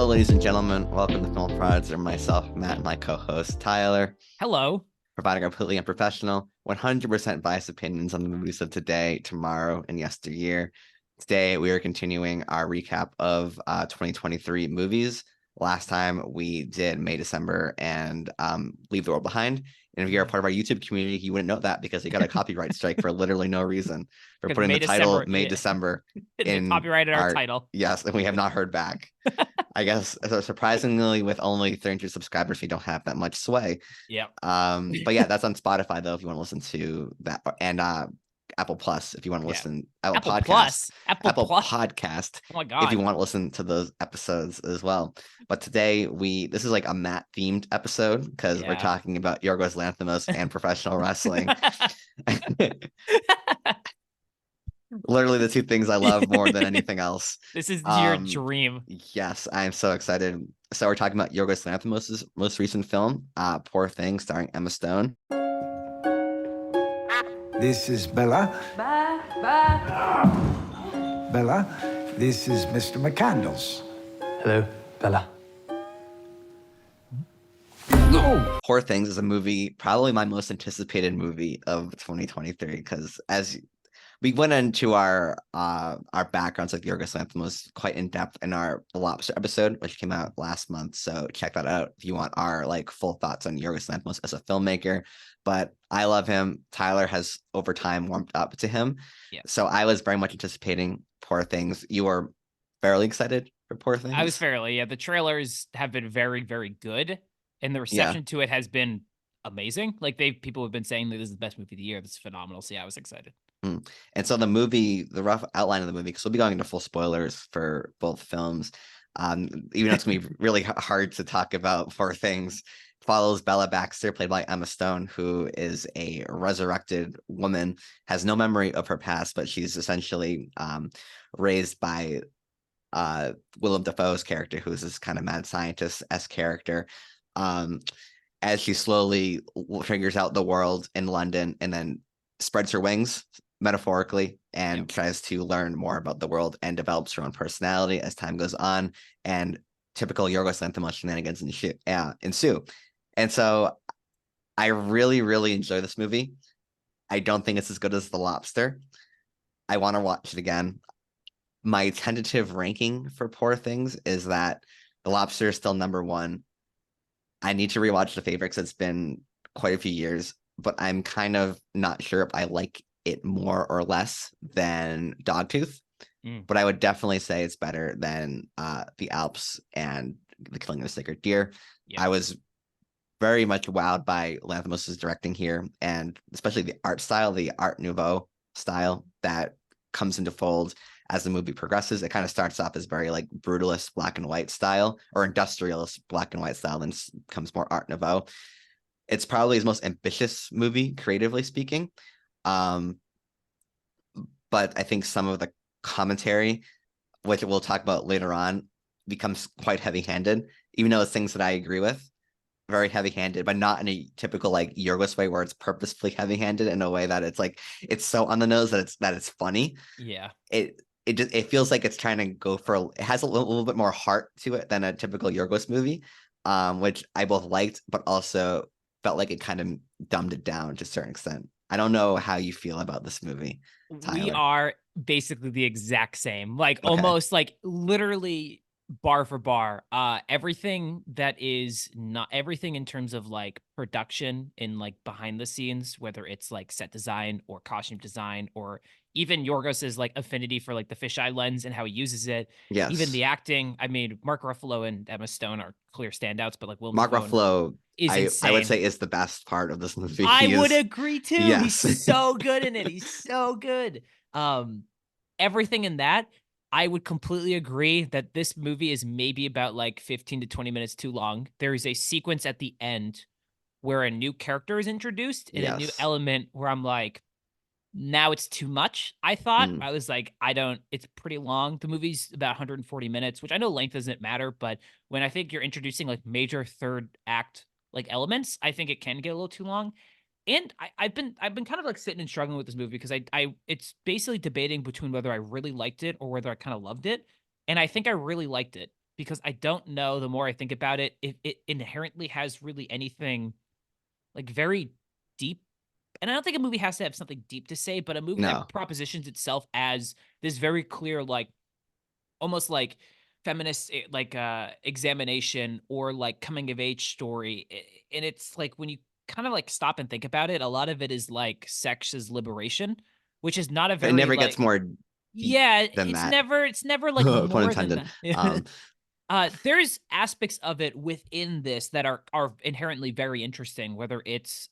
Hello, ladies and gentlemen. Welcome to Film Prods, or myself, Matt, and my co-host Tyler, Hello. providing our completely unprofessional, 100% biased opinions on the movies of today, tomorrow, and yesteryear. Today, we are continuing our recap of 2023 movies. Last time we did May, December, and Leave the World Behind. And if you're a part of our YouTube community, you wouldn't know that because they got a copyright strike for literally no reason for Because putting May, the title December, May, yeah. December They in copyrighted our title. Yes, and we have not heard back. I guess surprisingly, with only 300 subscribers, we don't have that much sway. Yeah. But yeah, that's on Spotify though, if you want to listen to that, and Apple Plus if you want to listen. Apple Podcast, Plus. Apple Plus. Podcast. Oh my If you God. want to listen to those episodes as well. But today this is like a Matt themed episode because we're Yeah. talking about Yorgos Lanthimos and professional wrestling. Literally the two things I love more than anything else. This is your dream. Yes, I am so excited. So we're talking about Yorgos Lanthimos' most recent film, Poor Thing, starring Emma Stone. This is Bella. Bella, this is Mr. McCandles. Hello, Bella. Poor Things is a movie, probably my most anticipated movie of 2023, because as we went into our backgrounds like Yorgos Lanthimos quite in depth in our The Lobster episode, which came out last month. So check that out if you want our like full thoughts on Yorgos Lanthimos as a filmmaker. But I love him. Tyler has over time warmed up to him. Yeah. So I was very much anticipating Poor Things. You were fairly excited for Poor Things? I was fairly, yeah. The trailers have been very, very good, and the reception to it has been amazing. Like people have been saying that this is the best movie of the year. This is phenomenal. So yeah, I was excited. And so the rough outline of the movie, because we'll be going into full spoilers for both films, even though it's gonna be really hard to talk about Poor Things, follows Bella Baxter, played by Emma Stone, who is a resurrected woman, has no memory of her past, but she's essentially raised by Willem Dafoe's character, who's this kind of mad scientist-esque character, as she slowly figures out the world in London and then spreads her wings metaphorically and tries to learn more about the world and develops her own personality as time goes on, and typical Yorgos Lanthimos shenanigans ensue. And so I really, really enjoy this movie. I don't think it's as good as The Lobster. I want to watch it again. My tentative ranking for Poor Things is that The Lobster is still number one. I need to rewatch The Favorite because it's been quite a few years, but I'm kind of not sure if I like it more or less than Dogtooth. But I would definitely say it's better than The Alps and The Killing of a Sacred Deer. I was very much wowed by Lanthimos' directing here, and especially the art style, the Art Nouveau style that comes into fold as the movie progresses. It kind of starts off as very like brutalist black and white style, or industrialist black and white style, then comes more Art Nouveau. It's probably his most ambitious movie, creatively speaking. But I think some of the commentary, which we'll talk about later on, becomes quite heavy-handed, even though it's things that I agree with. Very heavy-handed, but not in a typical like Yorgos way where it's purposefully heavy-handed in a way that it's like it's so on the nose that it's funny. Yeah. It feels like it's trying to go for it has a little bit more heart to it than a typical Yorgos movie, which I both liked, but also felt like it kind of dumbed it down to a certain extent. I don't know how you feel about this movie, Tyler. We are basically the exact same, like almost like literally bar for bar. Everything that is not everything in terms of like production and like behind the scenes, whether it's like set design or costume design or even Yorgos's like affinity for like the fisheye lens and how he uses it. Yes. Even the acting. I mean, Mark Ruffalo and Emma Stone are clear standouts, but like Mark Ruffalo is insane. I would say is the best part of this movie. I would agree too. Yes. He's so good in it. He's so good. Everything in that, I would completely agree that this movie is maybe about like 15 to 20 minutes too long. There is a sequence at the end where a new character is introduced and a new element where I'm like, now it's too much. I thought I was like, it's pretty long. The movie's about 140 minutes, which I know length doesn't matter, but when I think you're introducing like major third act like elements, I think it can get a little too long. And I've been kind of like sitting and struggling with this movie because it's basically debating between whether I really liked it or whether I kind of loved it. And I think I really liked it. because I don't know, the more I think about it, if it inherently has really anything like very deep. And I don't think a movie has to have something deep to say, but a movie No. that propositions itself as this very clear, like almost like feminist like examination or like coming of age story. And it's like when you kind of like stop and think about it, a lot of it is like sex is liberation, which is not a It very never gets like, more deep yeah, than that. it's never like Pun more than intended. that. There's aspects of it within this that are inherently very interesting, whether it's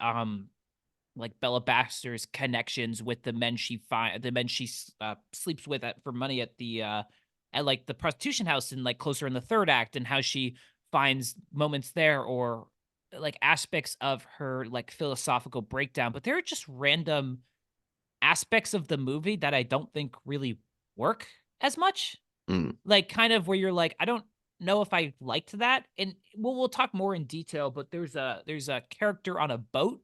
like Bella Baxter's connections with the men she sleeps with for money at like the prostitution house, and like closer in the third act, and how she finds moments there, or like aspects of her like philosophical breakdown. But there are just random aspects of the movie that I don't think really work as much. Mm. Like kind of where you're like, I don't know if I liked that. And we'll talk more in detail, but there's a character on a boat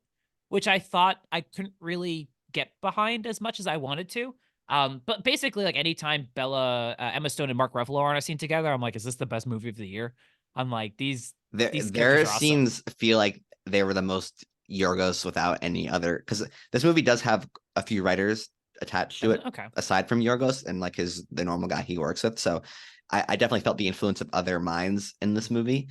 which I thought I couldn't really get behind as much as I wanted to. But basically, like anytime Emma Stone and Mark Ruffalo are on a scene together, I'm like, is this the best movie of the year? I'm like, these characters Their are awesome. scenes feel like they were the most Yorgos without any other, because this movie does have a few writers attached to Does it it? Okay. aside from Yorgos and like the normal guy he works with. So I definitely felt the influence of other minds in this movie.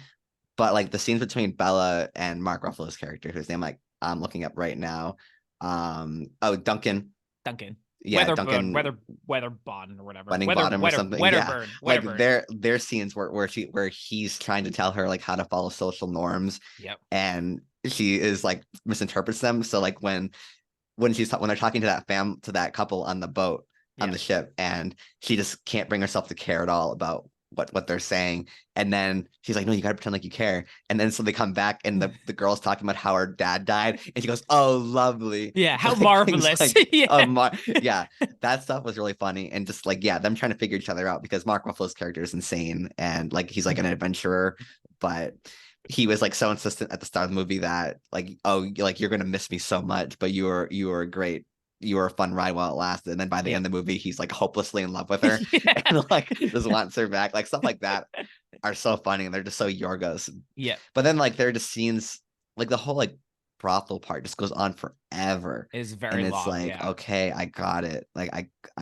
But like the scenes between Bella and Mark Ruffalo's character, whose name like I'm looking up right now. Oh, Duncan. Duncan. Yeah, Duncan Weatherbond or whatever. Bunning Bottom or something. Yeah. Like Wedderburn. their scenes where he's trying to tell her like how to follow social norms, Yep. and she is like misinterprets them. So like when when they're talking to that couple on the boat on Yeah. the ship, and she just can't bring herself to care at all about what they're saying, and then she's like, no, you gotta pretend like you care, and then so they come back and the girl's talking about how her dad died, and she goes, oh, lovely. Yeah. How Like things marvelous. like Yeah. yeah, that stuff was really funny, and just like, yeah, them trying to figure each other out, because Mark Ruffalo's character is insane, and like he's like an adventurer, but he was like so insistent at the start of the movie that like, oh, like you're gonna miss me so much, but you were great, you were a fun ride while it lasted. And then by the Yep. end of the movie, he's like hopelessly in love with her Yeah. and like just wants her back. Like stuff like that are so funny, and they're just so Yorgos. Yeah. But then like there are just scenes like the whole like brothel part just goes on forever. It's very And it's long. like, Yeah. okay, I got it. Like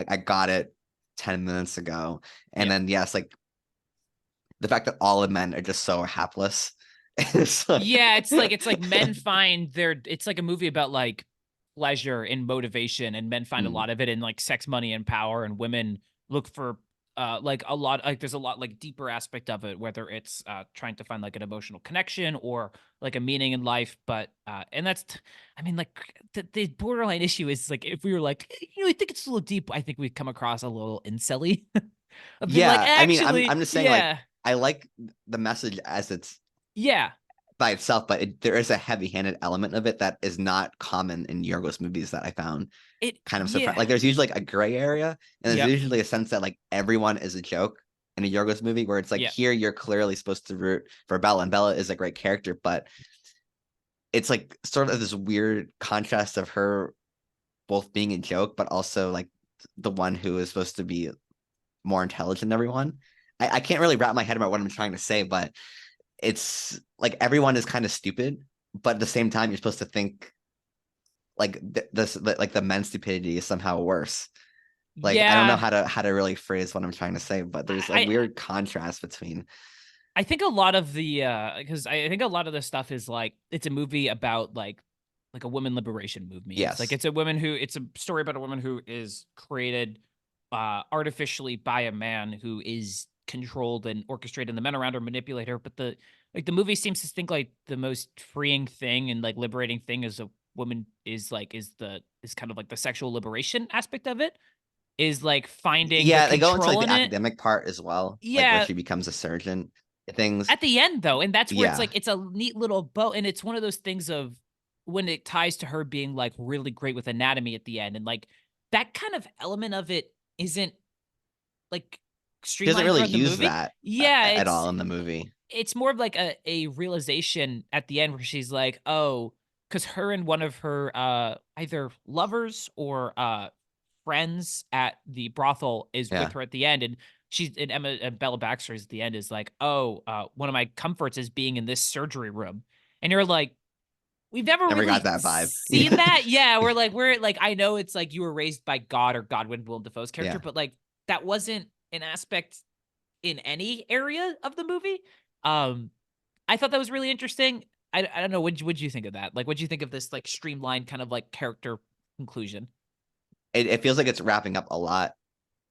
I got it 10 minutes ago. And Yeah. then yes, like the fact that all the men are just so hapless. It's like Yeah, it's like men find it's like a movie about like pleasure and motivation, and men find a Mm. lot of it in like sex, money, and power, and women look for like a lot, like there's a lot like deeper aspect of it, whether it's trying to find like an emotional connection or like a meaning in life. But and I mean, like the borderline issue is like, if we were like, I think it's a little deep, I think we'd come across a little incelly. I'd be like, Yeah, I mean, I'm actually, just saying like yeah, I like the message as it's yeah. by itself, but there is a heavy-handed element of it that is not common in Yorgos movies that I found kind of surprising. Yeah. Like there's usually like a gray area, and there's Yep. usually a sense that like everyone is a joke in a Yorgos movie, where it's like Yep. here you're clearly supposed to root for Bella, and Bella is a great character, but it's like sort of this weird contrast of her both being a joke, but also like the one who is supposed to be more intelligent than everyone. I can't really wrap my head about what I'm trying to say, but it's like everyone is kind of stupid, but at the same time, you're supposed to think like like the men's stupidity is somehow worse. Like I don't know Yeah. how to really phrase what I'm trying to say, but there's a I weird contrast between. I think a lot of the because I think a lot of the stuff is like, it's a movie about like a women liberation movement. Yes. It's a story about a woman who is created artificially by a man who is controlled and orchestrated, and the men around her manipulate her. But the movie seems to think like the most freeing thing and like liberating thing as a woman is kind of like the sexual liberation aspect of it, is like finding the Yeah, they go into like control the in it. academic part as well, like where Yeah, she becomes a surgeon, things. at the end though, and that's where it's Yeah. like, it's a neat little bow, and it's one of those things of when it ties to her being like really great with anatomy at the end, and like that kind of element of it isn't like She doesn't streamlined really throughout the use movie. that Yeah, at all in the movie. it's more of like a realization at the end where she's like, oh, because her and one of her either lovers or friends at the brothel is with Yeah. her at the end, and Bella Baxter is at the end is like, oh, one of my comforts is being in this surgery room, and you're like, we've never Never really got that vibe. seen that. Yeah, we're like, I know it's like you were raised by God or Godwin Willem Dafoe's character, Yeah. but like that wasn't an aspect in any area of the movie. I thought that was really interesting. I don't know. What'd you think of that? Like, what'd you think of this like streamlined kind of like character conclusion? It feels like it's wrapping up a lot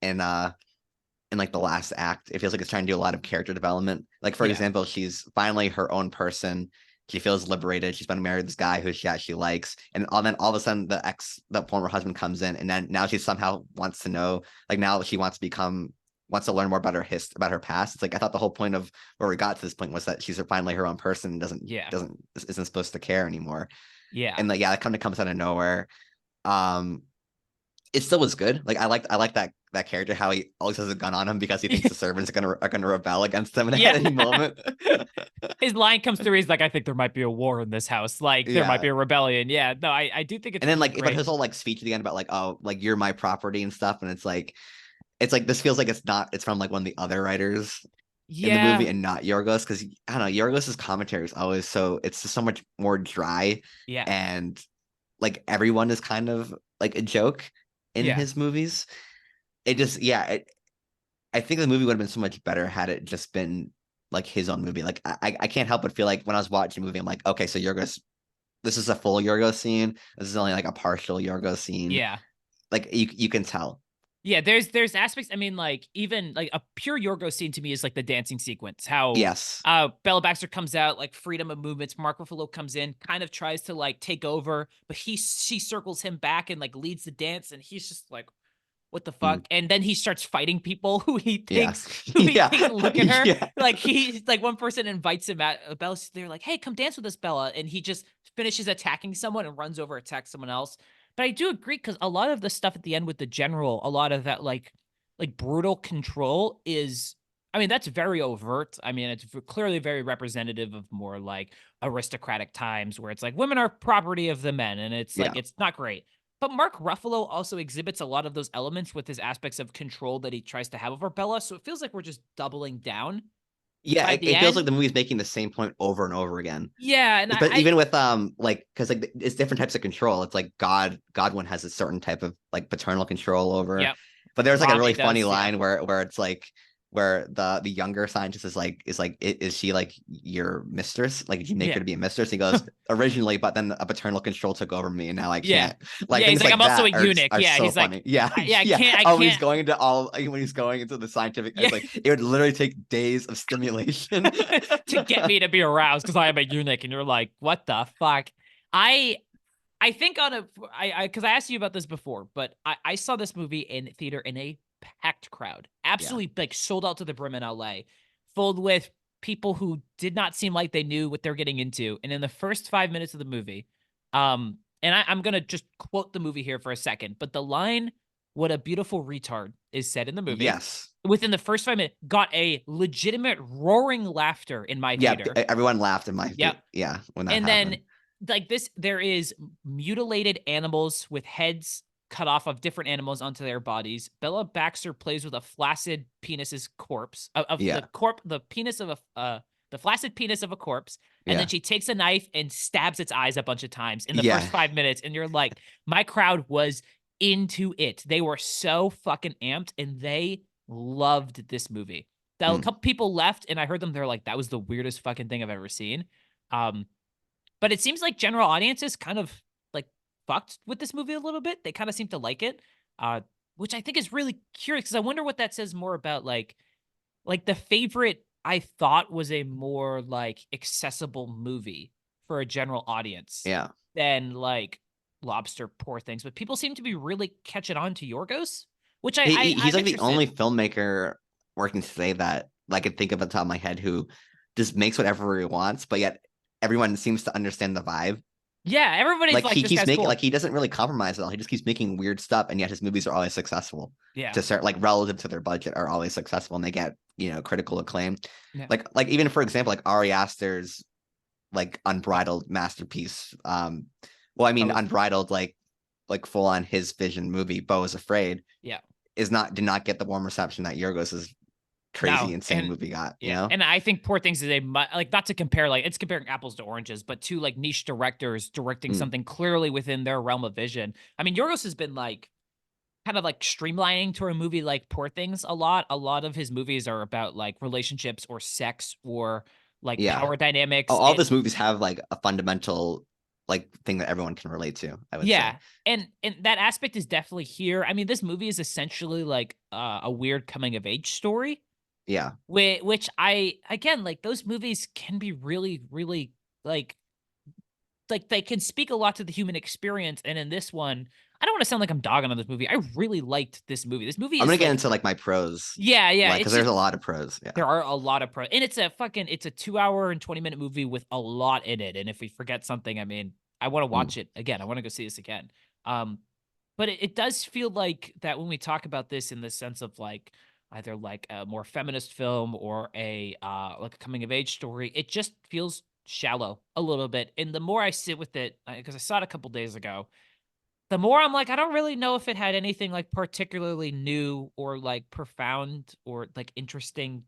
in like the last act. It feels like it's trying to do a lot of character development. Like for Yeah. example, she's finally her own person. She feels liberated. She's been married to this guy who she actually likes, and then all of a sudden the former husband comes in, and then now she somehow wants to know, like now she wants to learn more about about her past. It's like I thought the whole point of where we got to this point was that she's finally her own person, and isn't supposed to care anymore. Yeah. And like that kind of comes out of nowhere. It still was good. Like I like that character, how he always has a gun on him because he thinks the servants are gonna rebel against him at any moment. His line comes through. He's like, I think there might be a war in this house. Like there might be a rebellion. Yeah. No, I do think it's and then like great. but his whole like speech at the end about like, oh, like you're my property and stuff, and it's like this feels like it's from like one of the other writers in the movie and not Yorgos, because I don't know, Yorgos's commentary is always it's just so much more dry. Yeah. And like everyone is kind of like a joke in his movies. It just I think the movie would have been so much better had it just been like his own movie. Like I can't help but feel like when I was watching the movie, I'm like, okay, so Yorgos, this is a full Yorgos scene. This is only like a partial Yorgos scene. Yeah. Like you can tell. Yeah, there's aspects. I mean, like even like a pure Yorgos scene to me is like the dancing sequence. How Bella Baxter comes out, like freedom of movements. Mark Ruffalo comes in, kind of tries to like take over, but she circles him back and like leads the dance, and he's just like, what the fuck? And then he starts fighting people who he thinks look at her. Like he's like, one person invites him at Bella. They're like, hey, come dance with us, Bella. And he just finishes attacking someone and runs over, attacks someone else. But I do agree, because a lot of the stuff at the end with the general, a lot of that like brutal control is, I mean, that's very overt. I mean, it's clearly very representative of more like aristocratic times where it's like women are property of the men, and it's like it's not great. But Mark Ruffalo also exhibits a lot of those elements with his aspects of control that he tries to have over Bella. So it feels like we're just doubling down. Yeah, it feels like the movie's making the same point over and over again. Yeah, and but even with like, because like it's different types of control. It's like Godwin has a certain type of like paternal control over. Yep. But there's like a really funny line where it's like, where the younger scientist is she like your mistress? Like, did you make her to be a mistress? He goes, originally, but then a paternal control took over me, and now I can't. Like, he's like, I'm also a eunuch. Yeah, he's funny. like, I can't. When he's going into the scientific, it's like it would literally take days of stimulation to get me to be aroused because I am a eunuch, and you're like, what the fuck? I think because I asked you about this before, but I saw this movie in theater in a packed crowd, absolutely like sold out to the brim in LA, filled with people who did not seem like they knew what they're getting into. And in the first 5 minutes of the movie, and I'm gonna just quote the movie here for a second, but the line, "What a beautiful retard," is said in the movie. Yes. Within the first 5 minutes, got a legitimate roaring laughter in my theater. Everyone laughed in my theater. Yeah, when that happened. Then like this, there is mutilated animals with heads cut off of different animals onto their bodies. Bella Baxter plays with a flaccid penis's corpse the penis of the flaccid penis of a corpse, and then she takes a knife and stabs its eyes a bunch of times in the first 5 minutes, and you're like, my crowd was into it. They were so fucking amped, and they loved this movie. A couple people left, and I heard them, they're like, that was the weirdest fucking thing I've ever seen. But it seems like general audiences kind of like fucked with this movie a little bit. They kind of seem to like it, which I think is really curious, because I wonder what that says more about like the favorite I thought was a more like accessible movie for a general audience. Yeah. Than like Lobster, Poor Things. But people seem to be really catching on to Yorgos, which he's like the only filmmaker working today that I could think of at the top of my head who just makes whatever he wants, but yet everyone seems to understand the vibe. Yeah, everybody's like he this keeps guy's making cool. like he doesn't really compromise at all. He just keeps making weird stuff, and yet his movies are always successful. Yeah, to start like relative to their budget are always successful, and they get critical acclaim. Yeah. Like even for example, like Ari Aster's like unbridled masterpiece. Unbridled like full on his vision movie, Beau is Afraid. Yeah, did not get the warm reception that Yorgos's crazy, No, insane movie got, you yeah, know? and I think Poor Things is like, not to compare, like it's comparing apples to oranges, but two like niche directors directing Mm, something clearly within their realm of vision. I mean, Yorgos has been like kind of like streamlining to a movie like Poor Things a lot. A lot of his movies are about like relationships or sex or like yeah. power dynamics. All those movies have like a fundamental like thing that everyone can relate to, I would say. Yeah, and that aspect is definitely here. I mean, this movie is essentially like a weird coming of age story, Yeah. which I again like those movies can be really really like they can speak a lot to the human experience. And in this one, I don't want to sound like I'm dogging on this movie. I really liked this movie. This movie I'm gonna is get like into like my pros, yeah, like because it's there's just a lot of pros. Yeah. there are a lot of and it's a 2 hour and 20-minute movie with a lot in it. And if we forget something, I mean, I want to Mm, watch it again. I want to go see this again. Um, but it does feel like that when we talk about this in the sense of like either like a more feminist film or a like a coming of age story, it just feels shallow a little bit. And the more I sit with it, because I saw it a couple days ago, the more I'm like, I don't really know if it had anything like particularly new or like profound or like interesting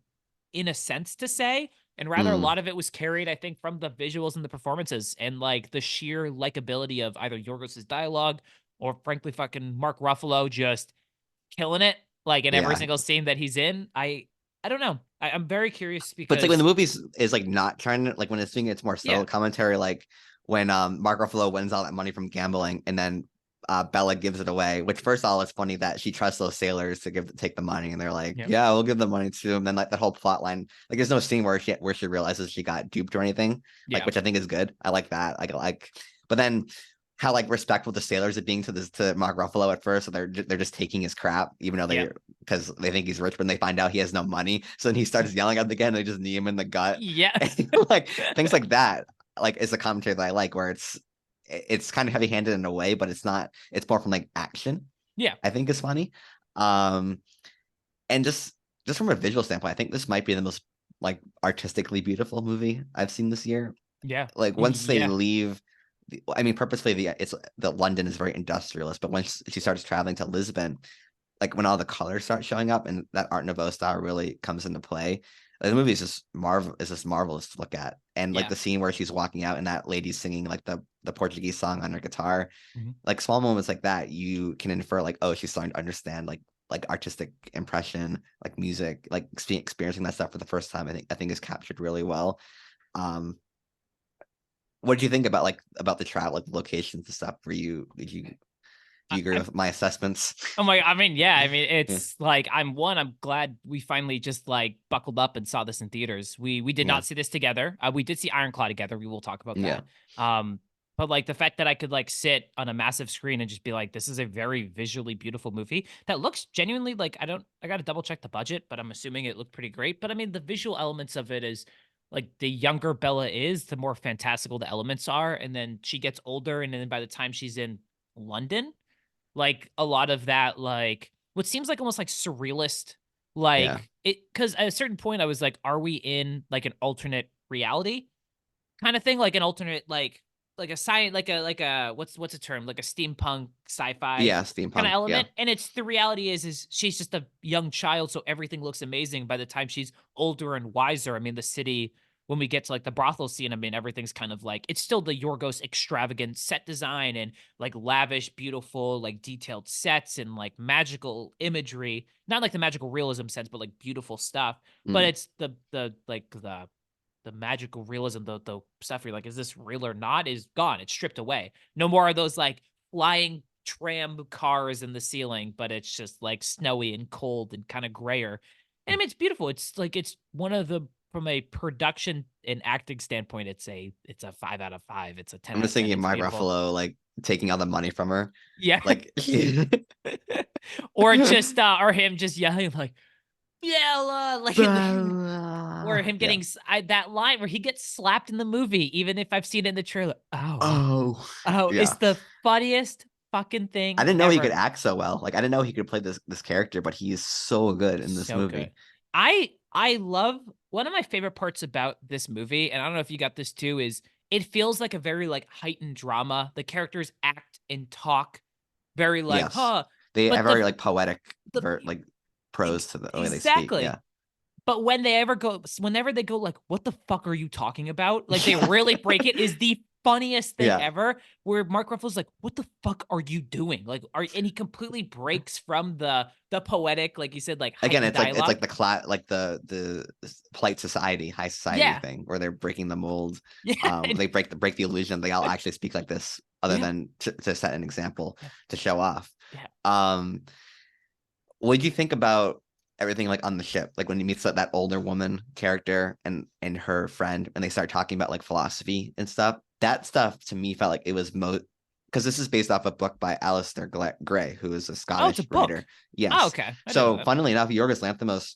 in a sense to say. And rather, a mm, lot of it was carried, I think, from the visuals and the performances and like the sheer likability of either Yorgos's dialogue or frankly fucking Mark Ruffalo just killing it like in every yeah. single scene that he's in. I don't know. I'm very curious But it's like when because the movie's is like not trying to like when it's doing its more yeah, subtle commentary, like when Mark Ruffalo wins all that money from gambling and then Bella gives it away. Which first of all, it's funny that she trusts those sailors to take the money, and they're like, yeah, "Yeah, we'll give the money to him." Then like that whole plot line, like there's no scene where she realizes she got duped or anything, like yeah, which I think is good. I like that. But then how like respectful the sailors are being to Mark Ruffalo at first, so they're just taking his crap, even though yeah, because they think he's rich, but they find out he has no money. So then he starts yelling at them again. They just knee him in the gut, yeah, and, like things like that. Like is a commentary that I like, where it's kind of heavy handed in a way, but it's not. It's more from like action. yeah, I think is funny, um, and just from a visual standpoint, I think this might be the most like artistically beautiful movie I've seen this year. yeah, Like once they yeah, leave I mean, purposely the London is very industrialist, but once she starts traveling to Lisbon, like when all the colors start showing up and that Art Nouveau style really comes into play, the movie is just marvelous to look at. And like yeah. the scene where she's walking out and that lady's singing like the Portuguese song on her guitar, Mhm. like small moments like that, you can infer like, oh, she's starting to understand like artistic impression, like music, like experiencing that stuff for the first time. I think is captured really well. Um, what did you think about about the travel, like locations and stuff? Do you agree I, with my assessments? Oh my, I mean, yeah, I mean, Yeah, it's like I'm glad we finally just like buckled up and saw this in theaters. We did yeah, not see this together. We did see Ironclaw together. We will talk about yeah, that. But like the fact that I could like sit on a massive screen and just be like, this is a very visually beautiful movie that looks genuinely like I got to double check the budget, but I'm assuming it looked pretty great. But I mean, the visual elements of it is like the younger Bella is, the more fantastical the elements are, and then she gets older, and then by the time she's in London like a lot of that, like what seems like almost like surrealist, yeah. like it because at a certain point I was like, are we in like an alternate reality kind of thing? Like an alternate, like a science, like a what's a term? Like a steampunk sci-fi Yeah, kind of steampunk. Yeah. element. And it's the reality is she's just a young child, so everything looks amazing by the time she's older and wiser. I mean, the city when we get to like the brothel scene, I mean, everything's kind of like it's still the Yorgos extravagant set design and like lavish, beautiful, like detailed sets and like magical imagery. Not like the magical realism sense, but like beautiful stuff. But Mm. it's the magical realism, the stuff where you're like, is this real or not? Is gone. It's stripped away. No more of those like flying tram cars in the ceiling, but it's just like snowy and cold and kind of grayer. And I mean, it's beautiful. It's like it's one of the from a production and acting standpoint, it's a 5 out of 5. It's a 10 I'm out of just 10. thinking of It's Mark beautiful. Ruffalo like taking all the money from her. Yeah. Like Or just or him just yelling like Bella, like in the or him yeah. getting that line where he gets slapped in the movie, even if I've seen it in the trailer. Oh, Oh, oh, it's yeah. the funniest fucking I thing didn't know he could ever. act so well. Like I didn't know he could play this character, but he is so good in this So good. movie. I love one of my favorite parts about this movie, and I don't know if you got this too, is it feels like a very like heightened drama. The characters act and talk very like, Yes. huh. They But have very like poetic the like prose to the way they speak. exactly. Yeah. But whenever they go like, what the fuck are you talking about? Like they really break it is the funniest thing Yeah. ever. Where Mark Ruffalo's like, what the fuck are you doing? Like, and he completely breaks from the poetic, like you said, like Again, heightened dialogue. the polite society, high society Yeah. thing where they're breaking the mold. Yeah. They break the illusion they all actually speak like this, other Yeah. than to set an example Yeah. to show off. Yeah. What do you think about everything like on the ship? Like when he meets that older woman character and her friend, and they start talking about like philosophy and stuff. That stuff to me felt like it was because this is based off a book by Alistair Gray, who is a Oh, it's a Scottish book. writer. Oh, Yes. okay. I didn't know So that. funnily enough, Yorgos Lanthimos,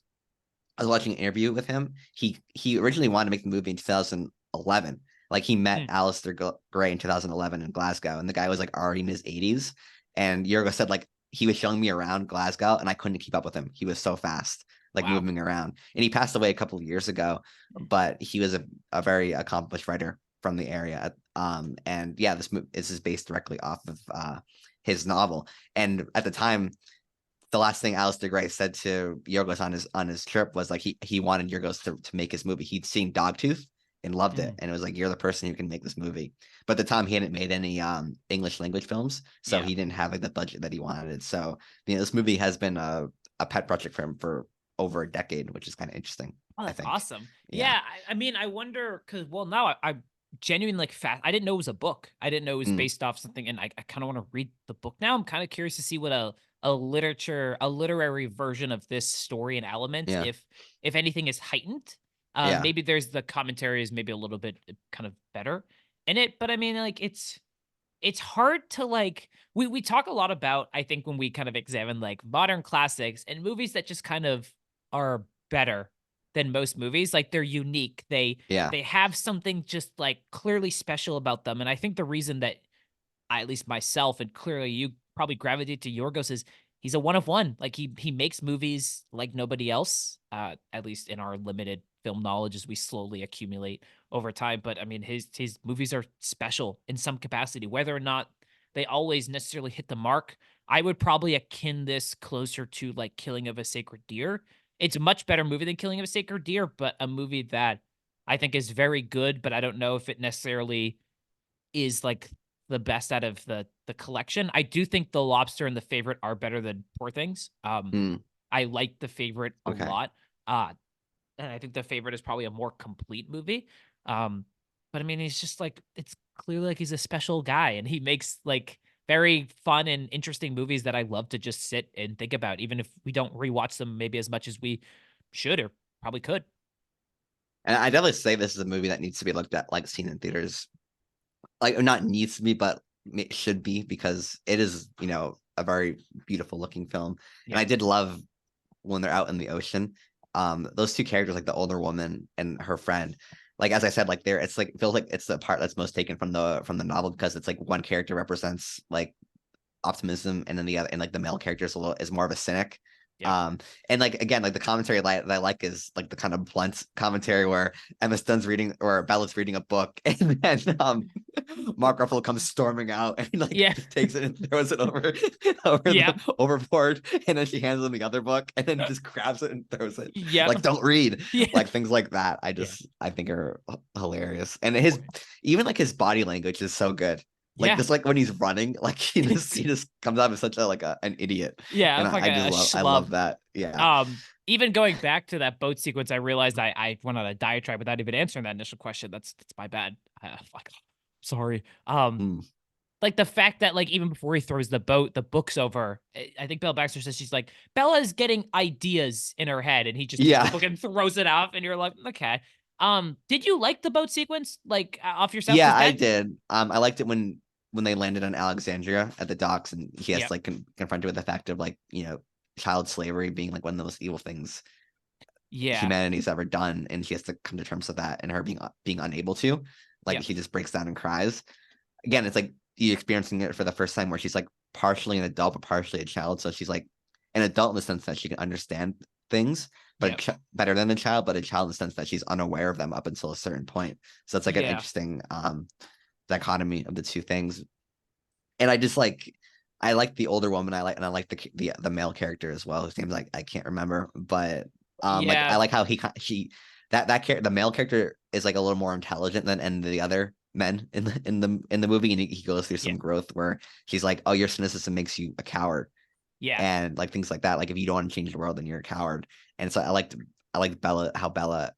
I was watching an interview with him. He originally wanted to make the movie in 2011. Like he met Alistair Gray in 2011 in Glasgow, and the guy was like already in his 80s. And Yorgos said like he was showing me around Glasgow, and I couldn't keep up with him. He was so fast, like Wow. moving around. And he passed away a couple of years ago, but he was a very accomplished writer from the area. And yeah, this is based directly off of his novel. And at the time, the last thing Alistair Gray said to Yorgos on his trip was like he wanted Yorgos to make his movie. He'd seen Dogtooth and loved it, and it was like, you're the person who can make this movie. But at the time, he hadn't made any English language films, so he didn't have like the budget that he wanted. So this movie has been a pet project for him for over a decade, which is kind of interesting. Oh, that's I think. awesome. Yeah, I mean, I wonder because now I genuinely like fast. I didn't know it was a book. I didn't know it was based off something, and I kind of want to read the book now. I'm kind of curious to see what a literary version of this story and element, if anything, is heightened. Maybe there's the commentary is maybe a little bit kind of better in it, but I mean, like it's hard to like we talk a lot about, I think, when we kind of examine like modern classics and movies that just kind of are better than most movies. Like they're unique. They have something just like clearly special about them. And I think the reason that I, at least myself, and clearly you probably gravitate to Yorgos is he's a one of one. Like he makes movies like nobody else, at least in our limited film knowledge as we slowly accumulate over time. But I mean, his movies are special in some capacity, whether or not they always necessarily hit the mark. I would probably akin this closer to like Killing of a Sacred Deer. It's a much better movie than Killing of a Sacred Deer, but a movie that I think is very good, but I don't know if it necessarily is like the best out of the collection. I do think The Lobster and The Favorite are better than Poor Things. I like The Favorite a lot. And I think The Favorite is probably a more complete movie. But I mean, he's just like, it's clearly like he's a special guy, and he makes like very fun and interesting movies that I love to just sit and think about, even if we don't rewatch them maybe as much as we should or probably could. And I definitely say this is a movie that needs to be looked at, like seen in theaters. Like not needs to be, but it should be, because it is, a very beautiful looking film. And I did love when they're out in the ocean. Those two characters, like the older woman and her friend, like as I said, like it's like feels like it's the part that's most taken from the novel, because it's like one character represents like optimism, and then the other, and like the male character is more of a cynic. And like again, like the commentary that I like is like the kind of blunt commentary where Emma Stone's reading, or Bella's reading a book, and then Mark Ruffalo comes storming out and like just takes it and throws it over the overboard, and then she hands him the other book, and then just grabs it and throws it. Like, don't read. Like things like that. I think are hilarious, and even like his body language is so good. Like just like when he's running, like he just comes out as such an idiot. Yeah, and like I love that. Yeah. Even going back to that boat sequence, I realized I went on a diatribe without even answering that initial question. That's my bad. Sorry. Like the fact that like even before he throws the book's over. I think Bella Baxter says she's like, Bella's getting ideas in her head, and he just takes the book and throws it off, and you're like, okay. Did you like the boat sequence, like off yourself? Yeah, I did. I liked it when they landed on Alexandria at the docks, and he has to like confronted with the fact of like, child slavery being like one of the most evil things humanity's ever done, and she has to come to terms with that, and her being unable to, like, she just breaks down and cries. Again, it's like you experiencing it for the first time, where she's like partially an adult but partially a child, so she's like an adult in the sense that she can understand things, but better than a child, but a child in the sense that she's unaware of them up until a certain point. So it's like an interesting dichotomy of the two things. And I like the older woman, I like the male character as well, whose name, like, I can't remember, but Like Yeah. I like how the male character is like a little more intelligent than and the other men in the movie, and he goes through Yeah. some growth where she's like, oh, your cynicism makes you a coward, Yeah. and like things like that. Like if you don't want to change the world, then you're a coward. And so I like Bella, how Bella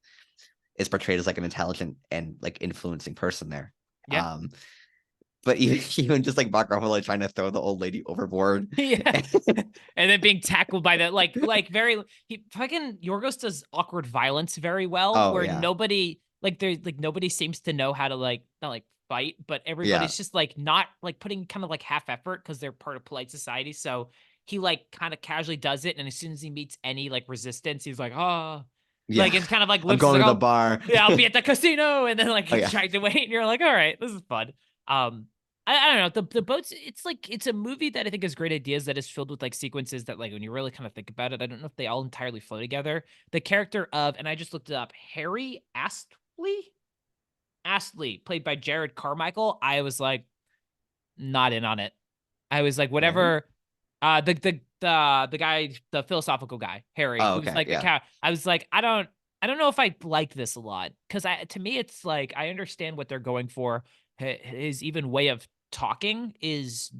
is portrayed as like an intelligent and like influencing person there. Yeah. But even just like Mark Ruffalo trying to throw the old lady overboard. Yeah. And then being tackled by that, like very he fucking Yorgos does awkward violence very well, Oh where yeah, nobody seems to know how to like not like fight, but yeah, everybody's just like not like putting kind of like half effort because they're part of polite society. So he like kind of casually does it, and as soon as he meets any like resistance, he's like, oh, yeah. like it's kind of like I'm lips is going like, to the oh bar. yeah, I'll be at the casino, and then like Oh he's yeah, trying to wait, and you're like, all right, this is fun. Um, I don't know. The boats, it's like it's a movie that I think has great ideas that is filled with like sequences that like when you really kind of think about it, I don't know if they all entirely flow together. The character of, and I just looked it up, Harry Astley, played by Jared Carmichael. I was like not in on it. I was like, really? whatever. The guy, the philosophical guy, Harry, Oh who's okay, like the yeah, cow. I was like, I don't know if I like this a lot because to me it's like I understand what they're going for. His even way of talking is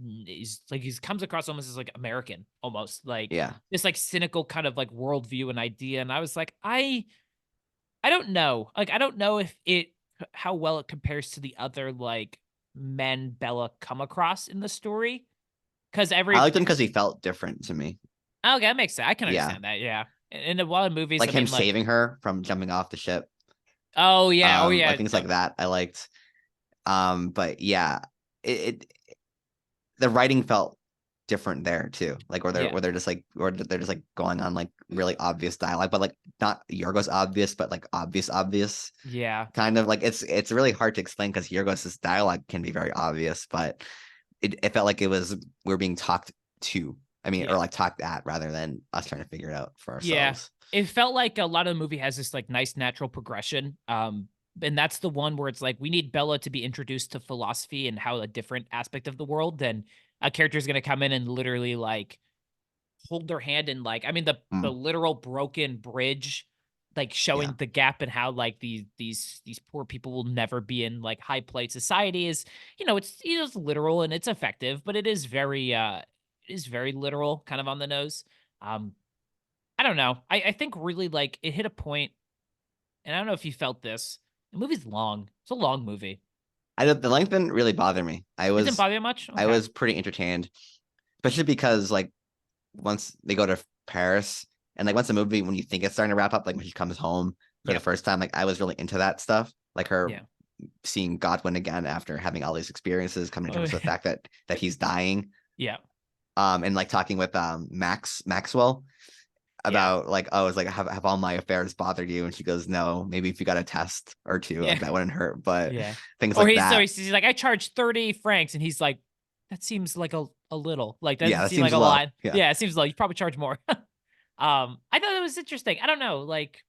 like he comes across almost as like American, almost like yeah. this like cynical kind of like worldview and idea. And I was like, I don't know. Like I don't know if it how well it compares to the other like men Bella come across in the story. Cause I every liked him because he felt different to me. okay, that makes sense. I can Yeah, understand that. Yeah. In a lot of movies, like I him mean, like, saving her from jumping off the ship. oh yeah, Like things like that. I liked. But yeah, it the writing felt different there too. Like yeah, where they're just like or they're just like going on like really obvious dialogue, but like not Yorgos obvious, but like obvious. yeah, Kind of like it's really hard to explain because Yorgos's dialogue can be very obvious, but it felt like it was we're being talked to. I mean, or yeah, like talked at rather than us trying to figure it out for yeah. ourselves. It felt like a lot of the movie has this like nice natural progression. And that's the one where it's like we need Bella to be introduced to philosophy and how a different aspect of the world. Then a character is gonna come in and literally like hold their hand and like I mean the Mm, literal broken bridge like yeah. showing the gap and how like these poor people will never be in like high plate society is it's literal and it's effective but it is very literal kind of on the nose. um I don't know. I think really like it hit a point and I don't know if you felt this. The movie's long. It's a long movie. The length didn't really bother me. It didn't bother you much. I Okay. was pretty entertained, especially because like once they go to Paris and like once the movie when you think it's starting to wrap up, like when she comes home for the Yep. first time, like I was really into that stuff. Like her Yeah. seeing Godwin again after having all these experiences, coming to terms with the fact that he's dying. Yeah. And like talking with Maxwell Yeah. about like, oh, it's like have all my affairs bothered you? And she goes, no, maybe if you got a test or two, Yeah. like that wouldn't hurt. But Yeah. things Or like he's so that. he's like, I charge 30 francs, and he's like, that seems like a little. Like that Yeah, doesn't that seem like seems a low. lot. Yeah. Yeah, it seems low. You probably charge more. I thought it was interesting. I don't know. Like,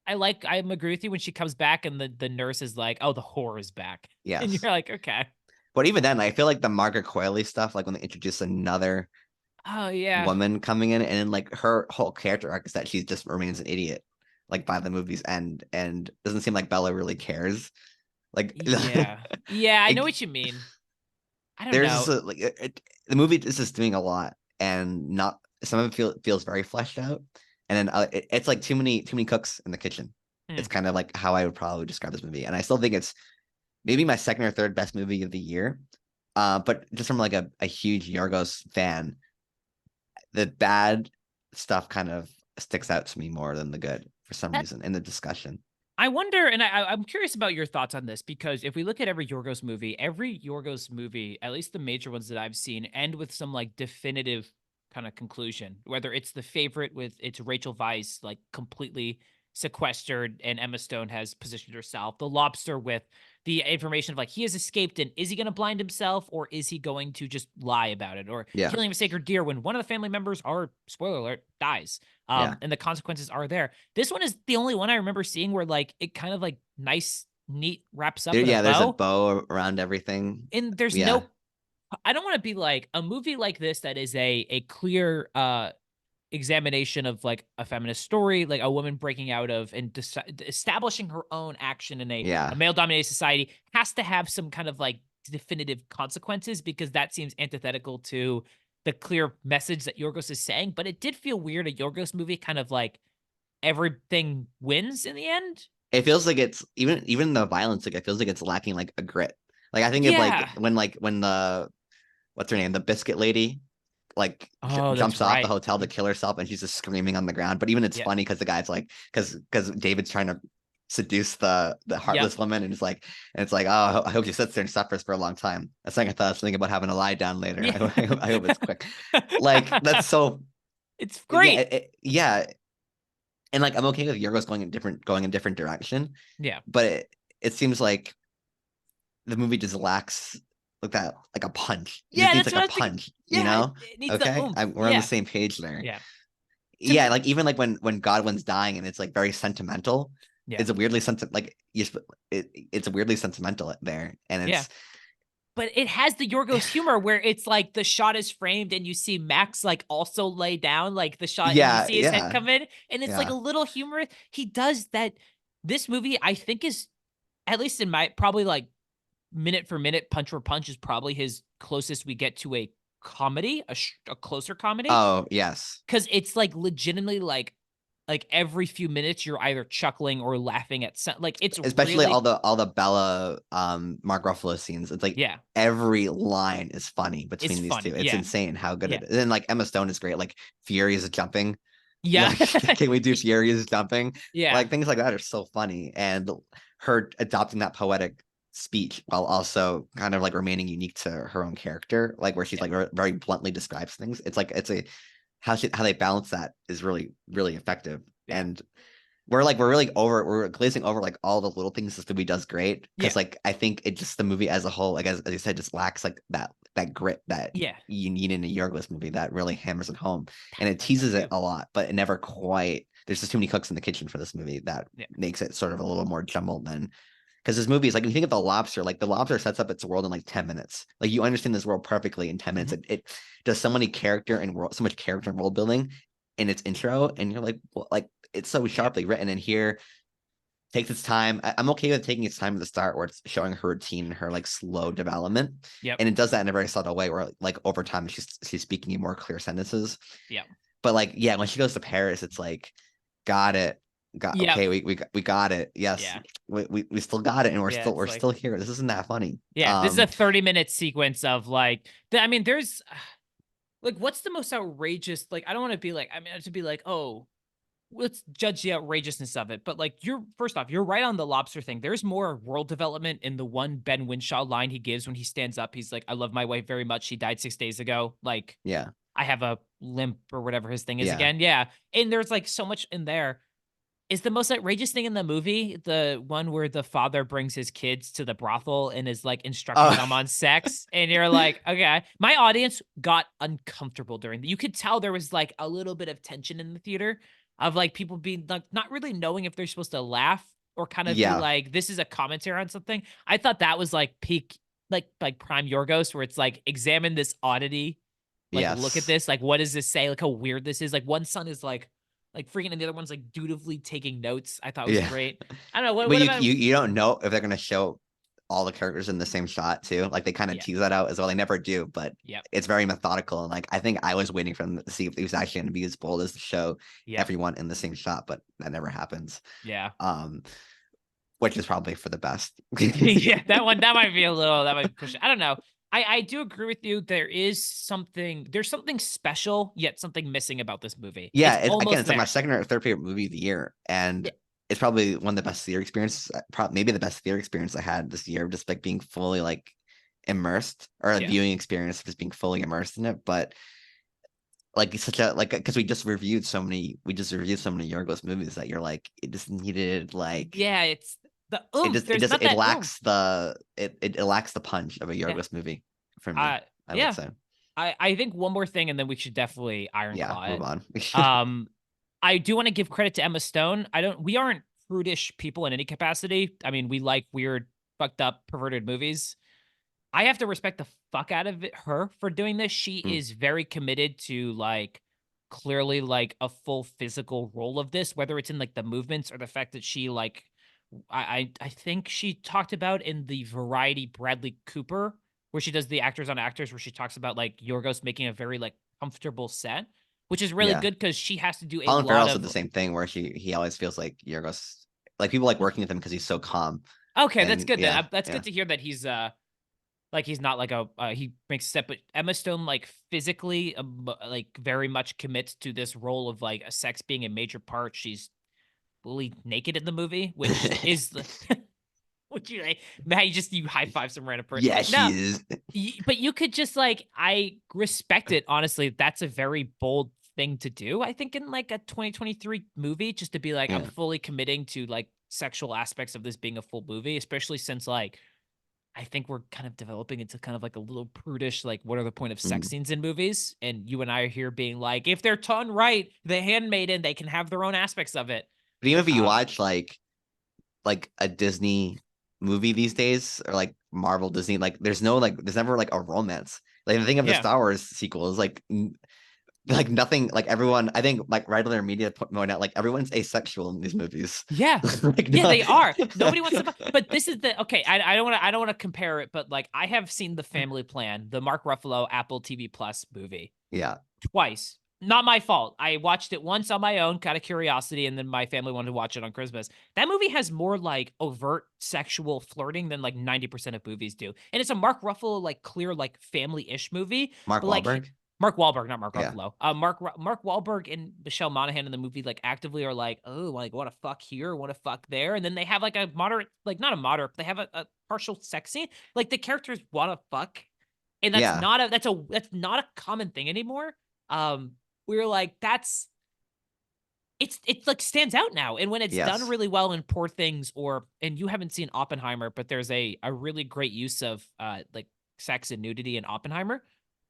I agree with you when she comes back and the nurse is like, oh, the whore is back. And Yes. you're like, okay. But even then, I feel like the Margaret Qualley stuff, like when they introduce another Oh yeah. woman coming in, and then like her whole character arc is that she just remains an idiot, like by the movie's end, and doesn't seem like Bella really cares. Like, Yeah. Yeah, I know it, what you mean. I don't there's know. like the movie is just doing a lot, and not some of it feels very fleshed out, and then it's like too many cooks in the kitchen. Hmm. It's kind of like how I would probably describe this movie, and I still think it's maybe my second or third best movie of the year. But just from like a huge Yorgos fan, the bad stuff kind of sticks out to me more than the good for some That reason in the discussion. I wonder, and I'm curious about your thoughts on this because if we look at every Yorgos movie, at least the major ones that I've seen, end with some like definitive kind of conclusion. Whether it's The Favorite with it's Rachel Weisz like completely sequestered and Emma Stone has positioned herself. The Lobster with the information of like he has escaped and is he going to blind himself or is he going to just lie about it? Or Yeah, Killing of a Sacred Deer when one of the family members are spoiler alert dies. yeah, And the consequences are there. This one is the only one I remember seeing where like it kind of like nice, neat wraps up in a yeah. There's a bow. bow around everything. And there's Yeah, no I don't want to be like a movie like this that is a clear examination of like a feminist story, like a woman breaking out of and establishing her own action in a male dominated society has to have some kind of like definitive consequences, because that seems antithetical to the clear message that Yorgos is saying. But it did feel weird, a Yorgos movie kind of like everything wins in the end. It feels like it's even the violence, like it feels like it's lacking like a grit. Like I think of Yeah. like when the what's her name, the biscuit lady, like Oh, that's jumps off the right. hotel to kill herself, and she's just screaming on the ground. But even it's Yep. funny because the guy's like, because David's trying to seduce the heartless woman, and it's like, oh, I hope she sits there and suffers for a long time. That's like I thought I was thinking about having to lie down later. Yeah. I hope it's quick. Like that's so. It's Yeah, great. yeah, and like I'm okay with Yorgos going in different direction. Yeah. But it seems like the movie just lacks like that, like a punch. It just Yeah, needs that's like what a I was thinking. punch, you Yeah, know? it needs the Okay, oomph. we're on the Yeah. same page there. Yeah. Yeah, like even like when Godwin's dying and it's like very sentimental. Yeah. It's a weirdly like it's a weirdly sentimental there, and Yeah. it's But it has the Yorgos humor where it's like the shot is framed and you see Max like also lay down, like the shot, and you see his head come in, and it's like a little humor. He does that. This movie, I think, is, at least in my, probably like minute for minute, punch for punch, is probably his closest we get to a comedy, a closer comedy. Oh yes, Because it's like legitimately like every few minutes you're either chuckling or laughing at some, like it's especially really, all the Bella Mark Ruffalo scenes. It's like yeah, every line is funny it's between these two. funny. It's Yeah. insane how good Yeah. it is. And like Emma Stone is great. Like Fury is jumping. Yeah. Like, can we do Fury is jumping? Yeah. Like things like that are so funny. And her adopting that poetic speech while also kind of like remaining unique to her own character, like where she's like very bluntly describes things. It's like it's a how they balance that is really, really effective. Yeah. And we're glazing over like all the little things this movie does great, because like I think it just, the movie as a whole, like as you said, just lacks like that grit that Yeah. you need in a Yorgos movie that really hammers it home, and it teases it a lot, but it never quite. There's just too many cooks in the kitchen for this movie that makes it sort of a little more jumbled than, because this movie is like, when you think of the lobster, like the lobster sets up its world in like 10 minutes. Like you understand this world perfectly in 10 minutes. It does so many character and so much character and world building in its intro, and you're like, well, like it's so sharply written. And here takes its time. I'm okay with taking its time at the start, where it's showing her routine and her like slow development. Yep. And it does that in a very subtle way, where like over time she's speaking in more clear sentences. Yeah. But like, yeah, when she goes to Paris, it's like, got it. Okay, we got it. Yes. Yeah. We still got it, and we're like, still here. This isn't that funny. Yeah, this is a 30-minute sequence of like, I mean, there's like, what's the most outrageous? Like, I don't want to be like, I mean, to be like, oh, let's judge the outrageousness of it. But like, first off, you're right on the lobster thing. There's more world development in the one Ben Winshaw line he gives when he stands up. He's like, I love my wife very much. She died 6 days ago. Like, yeah, I have a limp or whatever his thing is again. Yeah. And there's like so much in there. Is the most outrageous thing in the movie the one where the father brings his kids to the brothel and is like instructing them on sex? And you're like, okay. My audience got uncomfortable you could tell there was like a little bit of tension in the theater of like people being like not really knowing if they're supposed to laugh or kind of be like, this is a commentary on something. I thought that was like peak, like prime Yorgos, where it's like, examine this oddity. Like, look at this. Like, what does this say? Like how weird this is. Like one son is like freaking, and the other one's like dutifully taking notes. I thought it was great. I don't know. What about you don't know if they're gonna show all the characters in the same shot too. Like they kind of tease that out as well. They never do, but it's very methodical. And like I think I was waiting for them to see if he was actually gonna be as bold as to show everyone in the same shot, but that never happens. Yeah. Which is probably for the best. Yeah, that might be push it. I don't know. I do agree with you. There's something special, yet something missing about this movie. Yeah, it's like my second or third favorite movie of the year. And it's probably one of the best theater experiences, maybe the best theater experience I had this year, just like being fully like immersed, or a viewing experience, just being fully immersed in it. But like it's such a because we just reviewed so many Yorgos movies that you're like, it just needed like it's the oomph. It lacks the punch of a Yorgos movie for me. I would say. I think one more thing, and then we should definitely ironclaw move on. I do want to give credit to Emma Stone. We aren't prudish people in any capacity. I mean, we like weird, fucked up, perverted movies. I have to respect the fuck out of her for doing this. She is very committed to like clearly like a full physical role of this, whether it's in like the movements or the fact that she like I think she talked about in the Variety Bradley Cooper, where she does the actors on actors, where she talks about like Yorgos making a very like comfortable set, which is really Yeah. good because she has to do a Colin lot Farrell said the of. same thing where he always feels like Yorgos, like people like working with him because he's so calm. Okay, that's And good then. yeah, That's yeah. good to hear that he's like he's not like a he makes a step, but Emma Stone like physically like very much commits to this role of like a sex being a major part. She's fully naked in the movie, which is the which you like, Matt, you high five some random person. Yeah, No, she is. but you could just like I respect it honestly. That's a very bold thing to do. I think in like a 2023 movie, just to be like I'm Yeah. fully committing to like sexual aspects of this being a full movie, especially since like I think we're kind of developing into kind of like a little prudish, like, what are the point of sex Mm. scenes in movies? And you and I are here being like, if they're done right, The Handmaiden, they can have their own aspects of it. But even if you Um, watch like a Disney movie these days, or like Marvel Disney, like there's never like a romance. Like the thing of the yeah, Star Wars sequel is like nothing, like everyone, I think like regular media point out like everyone's asexual in these movies. yeah, Like yeah, no. they are. Nobody wants to, but this is the okay. I don't want to compare it, but like I have seen the Family Plan, the Mark Ruffalo Apple TV Plus movie Yeah. twice. Not my fault. I watched it once on my own, kind of curiosity, and then my family wanted to watch it on Christmas. That movie has more like overt sexual flirting than like 90% of movies do. And it's a Mark Ruffalo, like clear, like family-ish movie. Mark But like Wahlberg. Mark Wahlberg, not Mark Yeah. Ruffalo. Mark Wahlberg and Michelle Monaghan in the movie like actively are like, oh, like want to fuck here, want to fuck there, and then they have like a moderate, like not a moderate, they have a partial sex scene. Like the characters want to fuck, and Yeah. that's not a common thing anymore. Um, we were like, it's like stands out now. And when it's done Yes. really well in Poor Things and you haven't seen Oppenheimer, but there's a really great use of like sex and nudity in Oppenheimer.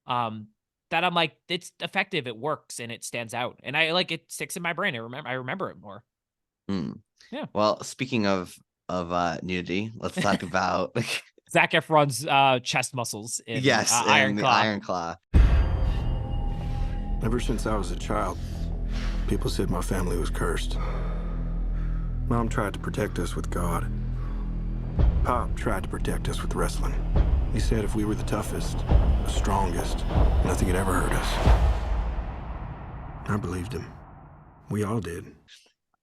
That I'm like, it's effective, it works, and it stands out. And I like it sticks in my brain. I remember it more. Mm. Yeah. Well, speaking of nudity, let's talk about Zac Efron's chest muscles in yes, Iron and the Claw. Iron Claw. Ever since I was a child, people said my family was cursed. Mom tried to protect us with God. Pop tried to protect us with wrestling. He said if we were the toughest, the strongest, nothing had ever hurt us. I believed him. We all did.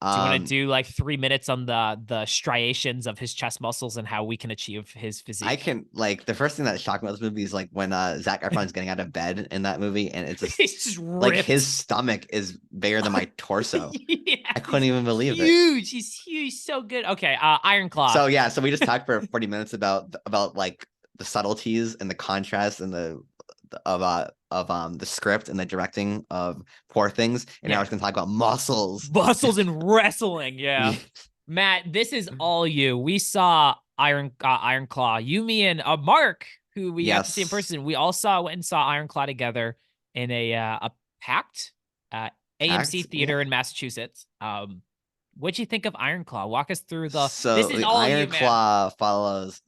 Do you want to Um, do like 3 minutes on the striations of his chest muscles and how we can achieve his physique? I can like the first thing that shocked me about this movie is like when Zac Efron's getting out of bed in that movie, and it's just He's just like ripped. his stomach is bigger than my torso. Yeah, I couldn't even believe it. huge. He's huge. So good. Okay. Iron Claw. So yeah, so we just talked for 40 minutes about like the subtleties and the contrast and the script and the directing of Poor Things, and now Yeah. we're just gonna talk about muscles. Muscles and wrestling. Yeah. Yeah. Matt, this is all you. We saw Iron Claw. You, me, and Mark, who we have to see in Yes. person. We all went and saw Iron Claw together in a packed AMC Packed, theater yeah. in Massachusetts. What'd you think of Iron Claw? Walk us through the. So This is the all you, Iron man. Claw follows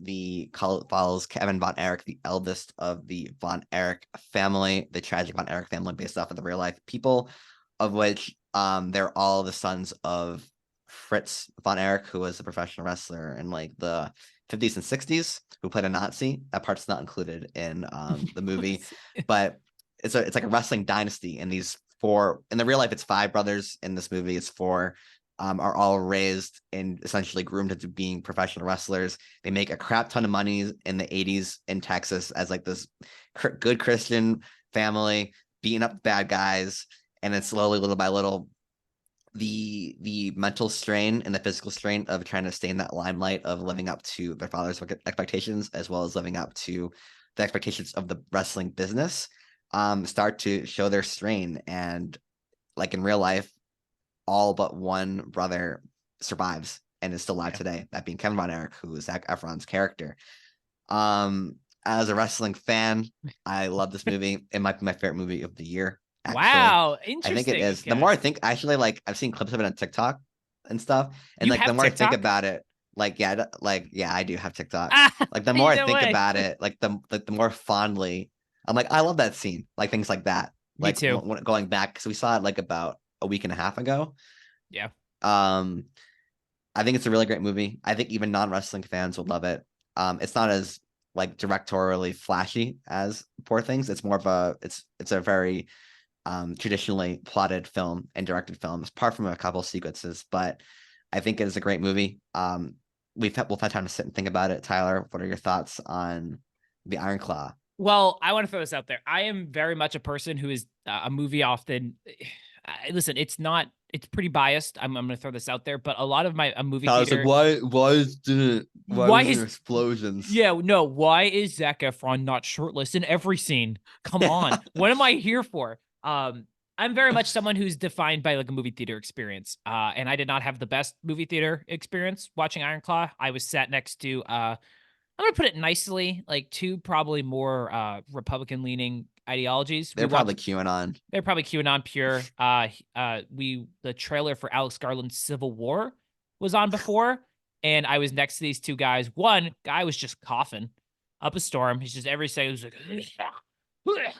Kevin Von Erich, the eldest of the Von Erich family, the tragic Von Erich family based off of the real life people, of which they're all the sons of Fritz Von Erich, who was a professional wrestler in like the 50s and 60s, who played a Nazi. That part's not included in the movie, but it's like a wrestling dynasty, and these four in the real life, it's five brothers. In this movie, it's four. Are all raised and essentially groomed into being professional wrestlers. They make a crap ton of money in the 80s in Texas as like this good Christian family beating up bad guys, and then slowly, little by little, the mental strain and the physical strain of trying to stay in that limelight of living up to their father's expectations, as well as living up to the expectations of the wrestling business, start to show their strain. And like in real life, all but one brother survives and is still alive today, that being Kevin Von Erich, who is Zac Efron's character. As a wrestling fan, I love this movie. It might be my favorite movie of the year, actually. Wow, I think interesting. it is. Okay. The more I think, actually, like I've seen clips of it on TikTok and stuff, and You like the have more I think TikTok? about it, like yeah, I do have TikTok. Ah, Like the more I either think way. about it, like the more fondly, I'm like, I love that scene, like things like that. Me like too. going back because we saw it like about a week and a half ago. Yeah. I think it's a really great movie. I think even non-wrestling fans would love it. It's not as like directorially flashy as Poor Things. It's more of it's a very traditionally plotted film and directed film, apart from a couple sequences. But I think it is a great movie. We'll have time to sit and think about it. Tyler, what are your thoughts on the Iron Claw? Well, I want to throw this out there. I am very much a person who is a movie often. Listen, it's pretty biased. I'm going to throw this out there, but a lot of my movie I was theater. like, why Why was is there explosions? Yeah, no. Why is Zac Efron not shirtless in every scene? Come on, what am I here for? I'm very much someone who's defined by like a movie theater experience. And I did not have the best movie theater experience watching Iron Claw. I was sat next to I'm gonna put it nicely, like two probably more Republican leaning ideologies. They're probably QAnon. They're probably QAnon pure. The trailer for Alex Garland's Civil War was on before, and I was next to these two guys. One guy was just coughing up a storm. He's just every second was like,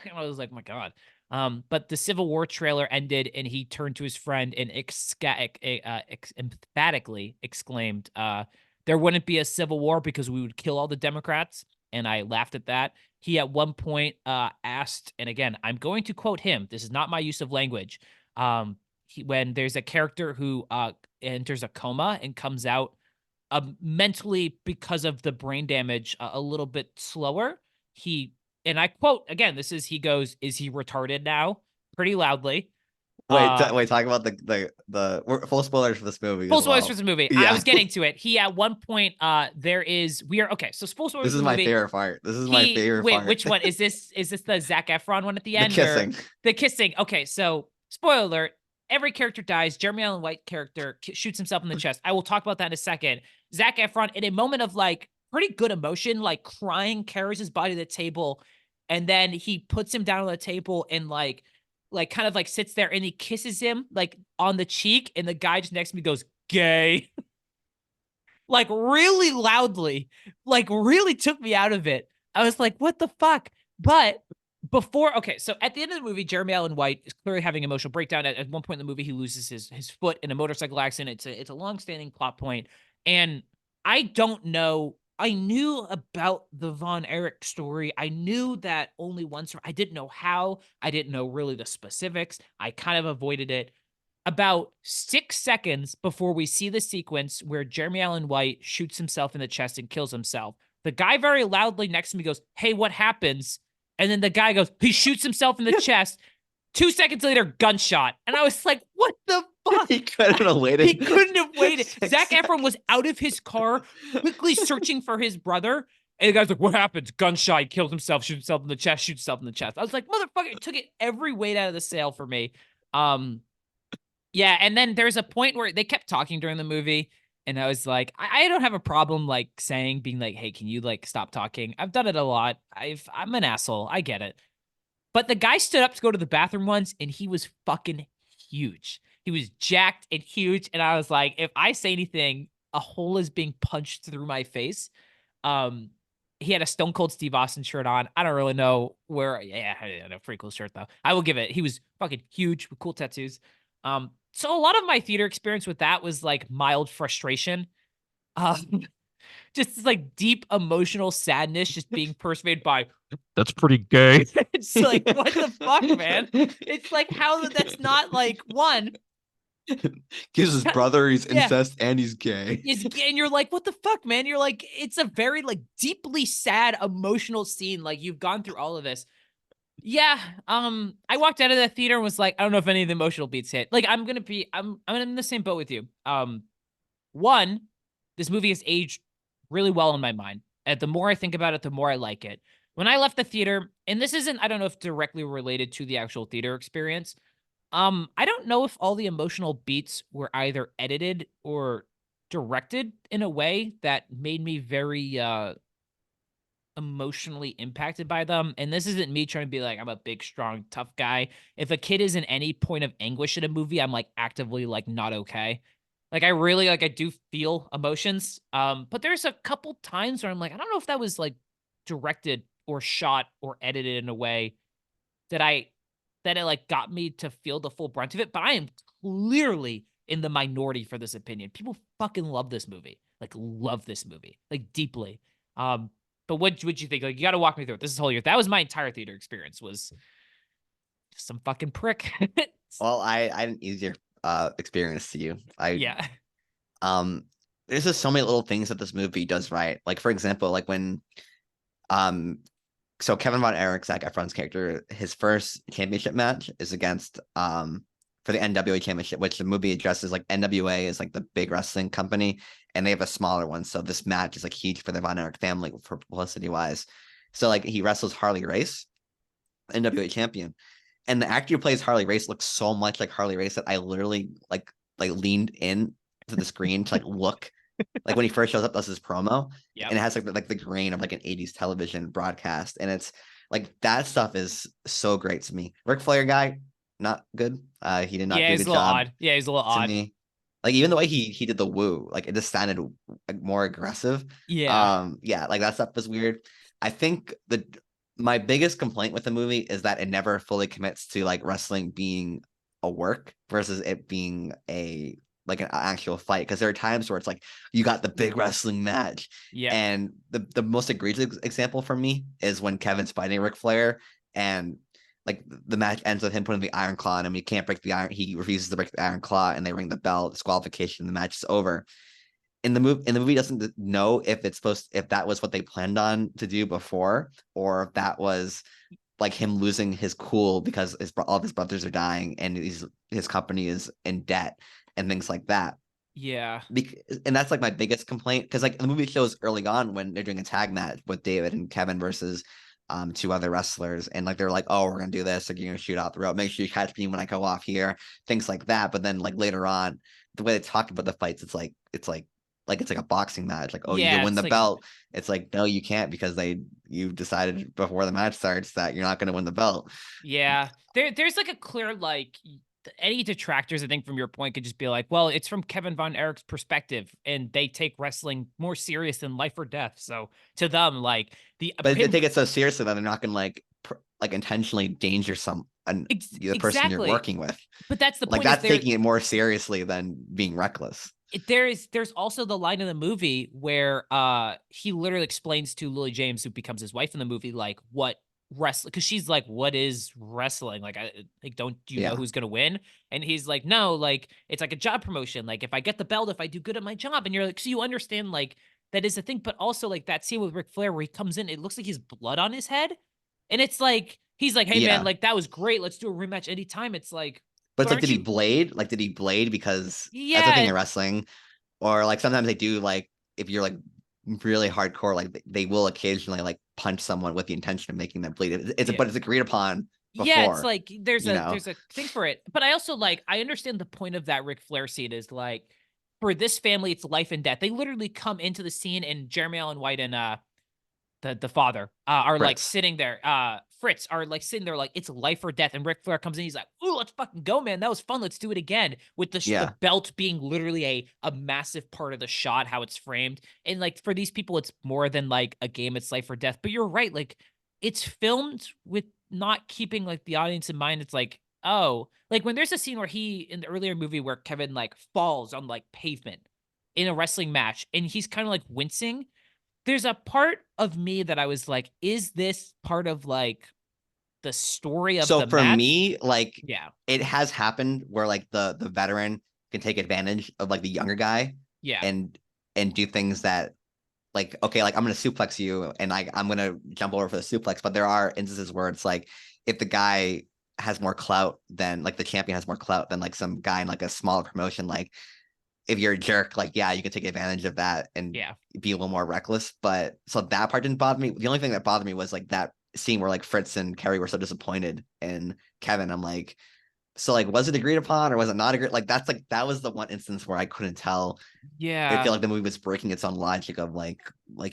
and I was like, my God. But the Civil War trailer ended, and he turned to his friend and emphatically exclaimed, there wouldn't be a civil war because we would kill all the Democrats. And I laughed at that. He at one point asked, and again, I'm going to quote him. This is not my use of language. When there's a character who enters a coma and comes out mentally because of the brain damage a little bit slower, and I quote again, he goes, "Is he retarded now?" Pretty loudly. Wait, talk about the full spoilers for this movie. Full spoilers for this movie. Yeah. I was getting to it. He at one point, okay. So full spoilers. This is my favorite part. Wait, which one is this? Is this the Zac Efron one at the end? The kissing. The kissing. Okay, so spoiler alert. Every character dies. Jeremy Allen White character shoots himself in the chest. I will talk about that in a second. Zac Efron, in a moment of like pretty good emotion, like crying, carries his body to the table, and then he puts him down on the table and like kind of like sits there and he kisses him like on the cheek, and the guy just next to me goes, "Gay." Like really loudly, like really took me out of it. I was like, what the fuck? But so at the end of the movie, Jeremy Allen White is clearly having an emotional breakdown. At one point in the movie, he loses his foot in a motorcycle accident. It's a long-standing plot point. And I don't know. I knew about the Von Erich story. I knew that only once. I didn't know how. I didn't know really the specifics. I kind of avoided it. About 6 seconds before we see the sequence where Jeremy Allen White shoots himself in the chest and kills himself, the guy very loudly next to me goes, "Hey, what happens?" And then the guy goes, he shoots himself in the chest. 2 seconds later, gunshot. And I was like, what the fuck? He couldn't have waited. He couldn't have waited. Zac Efron was out of his car, quickly searching for his brother. And the guy's like, what happens? Gunshot, he kills himself, shoots himself in the chest, shoots himself in the chest. I was like, motherfucker, it took it every weight out of the sail for me. Yeah, and then there's a point where they kept talking during the movie, and I was like, I don't have a problem like being like, hey, can you like stop talking? I've done it a lot. I'm an asshole. I get it. But the guy stood up to go to the bathroom once, and he was fucking huge. He was jacked and huge, and I was like, if I say anything, a hole is being punched through my face. He had a Stone Cold Steve Austin shirt on. I don't really know where. Yeah, a pretty cool shirt though. I will give it. He was fucking huge with cool tattoos. So a lot of my theater experience with that was like mild frustration. Just like deep emotional sadness just being persuaded by, that's pretty gay. It's like, what the fuck, man? It's like, how that's not like one. Gives his brother, he's incest and he's gay. He's gay, and you're like, what the fuck, man? You're like, it's a very like deeply sad, emotional scene. Like you've gone through all of this. Yeah. I walked out of the theater and was like, I don't know if any of the emotional beats hit. Like I'm in the same boat with you. One, this movie has aged really well in my mind. And the more I think about it, the more I like it. When I left the theater, and this isn't, I don't know if directly related to the actual theater experience. I don't know if all the emotional beats were either edited or directed in a way that made me very emotionally impacted by them. And this isn't me trying to be like, I'm a big, strong, tough guy. If a kid is in any point of anguish in a movie, I'm like actively like not okay. Like I really I do feel emotions. But there's a couple times where I'm like, I don't know if that was like directed or shot or edited in a way that I that it like got me to feel the full brunt of it, but I am clearly in the minority for this opinion. People fucking love this movie. Like love this movie. Like deeply. But what'd you think? Like, you got to walk me through it. This is whole year. That was my entire theater experience. Was some fucking prick. Well, I had an easier experience to you. Yeah. There's just so many little things that this movie does right. Like for example, like when so Kevin Von Erich, Zac Efron's character, his first championship match is against for the NWA championship, which the movie addresses. Like NWA is like the big wrestling company, and they have a smaller one. So this match is like huge for the Von Erich family for publicity wise. So like he wrestles Harley Race, NWA champion, and the actor who plays Harley Race looks so much like Harley Race that I literally like leaned in to the screen to like look. Like when he first shows up, does his promo, Yep. and it has like the grain of like an 80s television broadcast, and it's like that stuff is so great to me. Ric Flair guy, not good. He did not do a he's good a little job odd. Yeah, he's a little to odd. me. Like even the way he did the woo, like it just sounded like more aggressive. Yeah. Yeah, like that stuff was weird. I think my biggest complaint with the movie is that it never fully commits to like wrestling being a work versus it being a like an actual fight, because there are times where it's like you got the big wrestling match, Yeah. and the most egregious example for me is when Kevin's fighting Ric Flair, and like the match ends with him putting the iron claw on him. He can't break the iron. He refuses to break the iron claw, and they ring the bell, disqualification. The match is over. The movie doesn't know if it's if that was what they planned on to do before, or if that was like him losing his cool because all of his brothers are dying and his company is in debt and things like that. Yeah. And that's like my biggest complaint, because like the movie shows early on when they're doing a tag match with David and Kevin versus two other wrestlers, and like they're like, oh, we're gonna do this, like you're gonna shoot out the rope, make sure you catch me when I go off here, things like that. But then like later on, the way they talk about the fights, it's like it's like a boxing match, like, oh, you can win the belt. It's like, no, you can't, because you decided before the match starts that you're not going to win the belt. Yeah. There's like a clear, like, any detractors, I think, from your point could just be like, well, it's from Kevin Von Erich's perspective, and they take wrestling more serious than life or death. So to them, like but if they take it so seriously, then they're not going to like intentionally danger the person you're working with. But that's the like point. That's taking it more seriously than being reckless. There's also the line in the movie where he literally explains to Lily James, who becomes his wife in the movie, like what wrestling, because she's like, what is wrestling? Like, don't you know who's gonna win? And he's like, no, like it's like a job promotion. Like if I get the belt, if I do good at my job, and you're like, so you understand like that is a thing. But also like that scene with Ric Flair where he comes in, it looks like he's blood on his head, and it's like he's like, hey man, like that was great. Let's do a rematch anytime. It's like. But it's like, did he blade? Like, did he blade? Because that's the thing in wrestling. Or like sometimes they do, like if you're like really hardcore, like they will occasionally like punch someone with the intention of making them bleed. But it's agreed upon before. Yeah, it's like there's a thing for it. But I also like I understand the point of that Ric Flair scene is like for this family, it's life and death. They literally come into the scene, and Jeremy Allen White and the father are Fritz. Like sitting there. Fritz are like sitting there like it's life or death, and Ric Flair comes in. He's like, "Ooh, let's fucking go, man! That was fun. Let's do it again." With the belt being literally a massive part of the shot, how it's framed, and like for these people, it's more than like a game. It's life or death. But you're right, like it's filmed with not keeping like the audience in mind. It's like, oh, like when there's a scene where he in the earlier movie where Kevin like falls on like pavement in a wrestling match, and he's kind of like wincing. There's a part of me that I was like, is this part of like the story of the match? So for me, like, it has happened where like the veteran can take advantage of like the younger guy, and do things that like, okay, like I'm gonna suplex you, and I'm gonna jump over for the suplex. But there are instances where it's like if the guy has more clout than like the champion has more clout than like some guy in like a smaller promotion, like. If you're a jerk, like, you can take advantage of that and be a little more reckless. But so that part didn't bother me. The only thing that bothered me was like that scene where like Fritz and Kerry were so disappointed in Kevin. I'm like, so like, was it agreed upon or was it not agreed? Like, that was the one instance where I couldn't tell. Yeah. I feel like the movie was breaking its own logic of like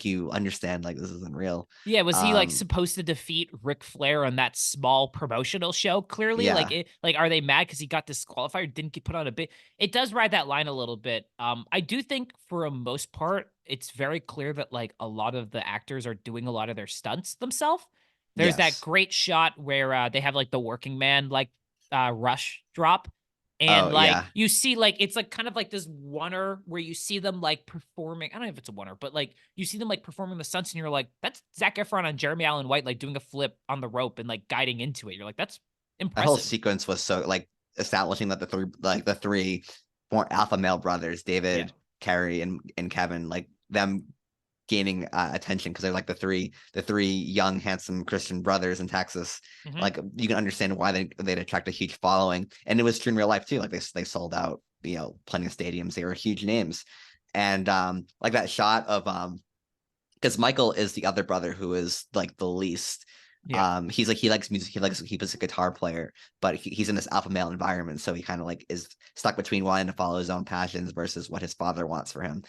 you understand, like, this isn't real. Yeah. Was he like supposed to defeat Ric Flair on that small promotional show? Clearly, like, are they mad because he got disqualified or didn't get put on a bit? It does ride that line a little bit. I do think for a most part, it's very clear that like a lot of the actors are doing a lot of their stunts themselves. There's that Yes. great shot where they have like the working man like rush drop. And Oh like yeah. you see like it's like kind of like this oneer where you see them like performing. I don't know if it's a oneer, but like you see them like performing the stunts and you're like, that's Zac Efron and Jeremy Allen White like doing a flip on the rope and like guiding into it. You're like, that's That whole impressive. sequence was so like establishing that the three more alpha male brothers, Yeah. David, Carrie, and Kevin, like them gaining attention because they're like the three young handsome Christian brothers in Texas. Hmm. Like you can understand why they'd attract a huge following, and it was true in real life too. Like they sold out plenty of stadiums. They were huge names, and like that shot of because Michael is the other brother who is like the least. Yeah. He's like he likes music. He was a guitar player, but he's in this alpha male environment, so he kind of like is stuck between wanting to follow his own passions versus what his father wants for him.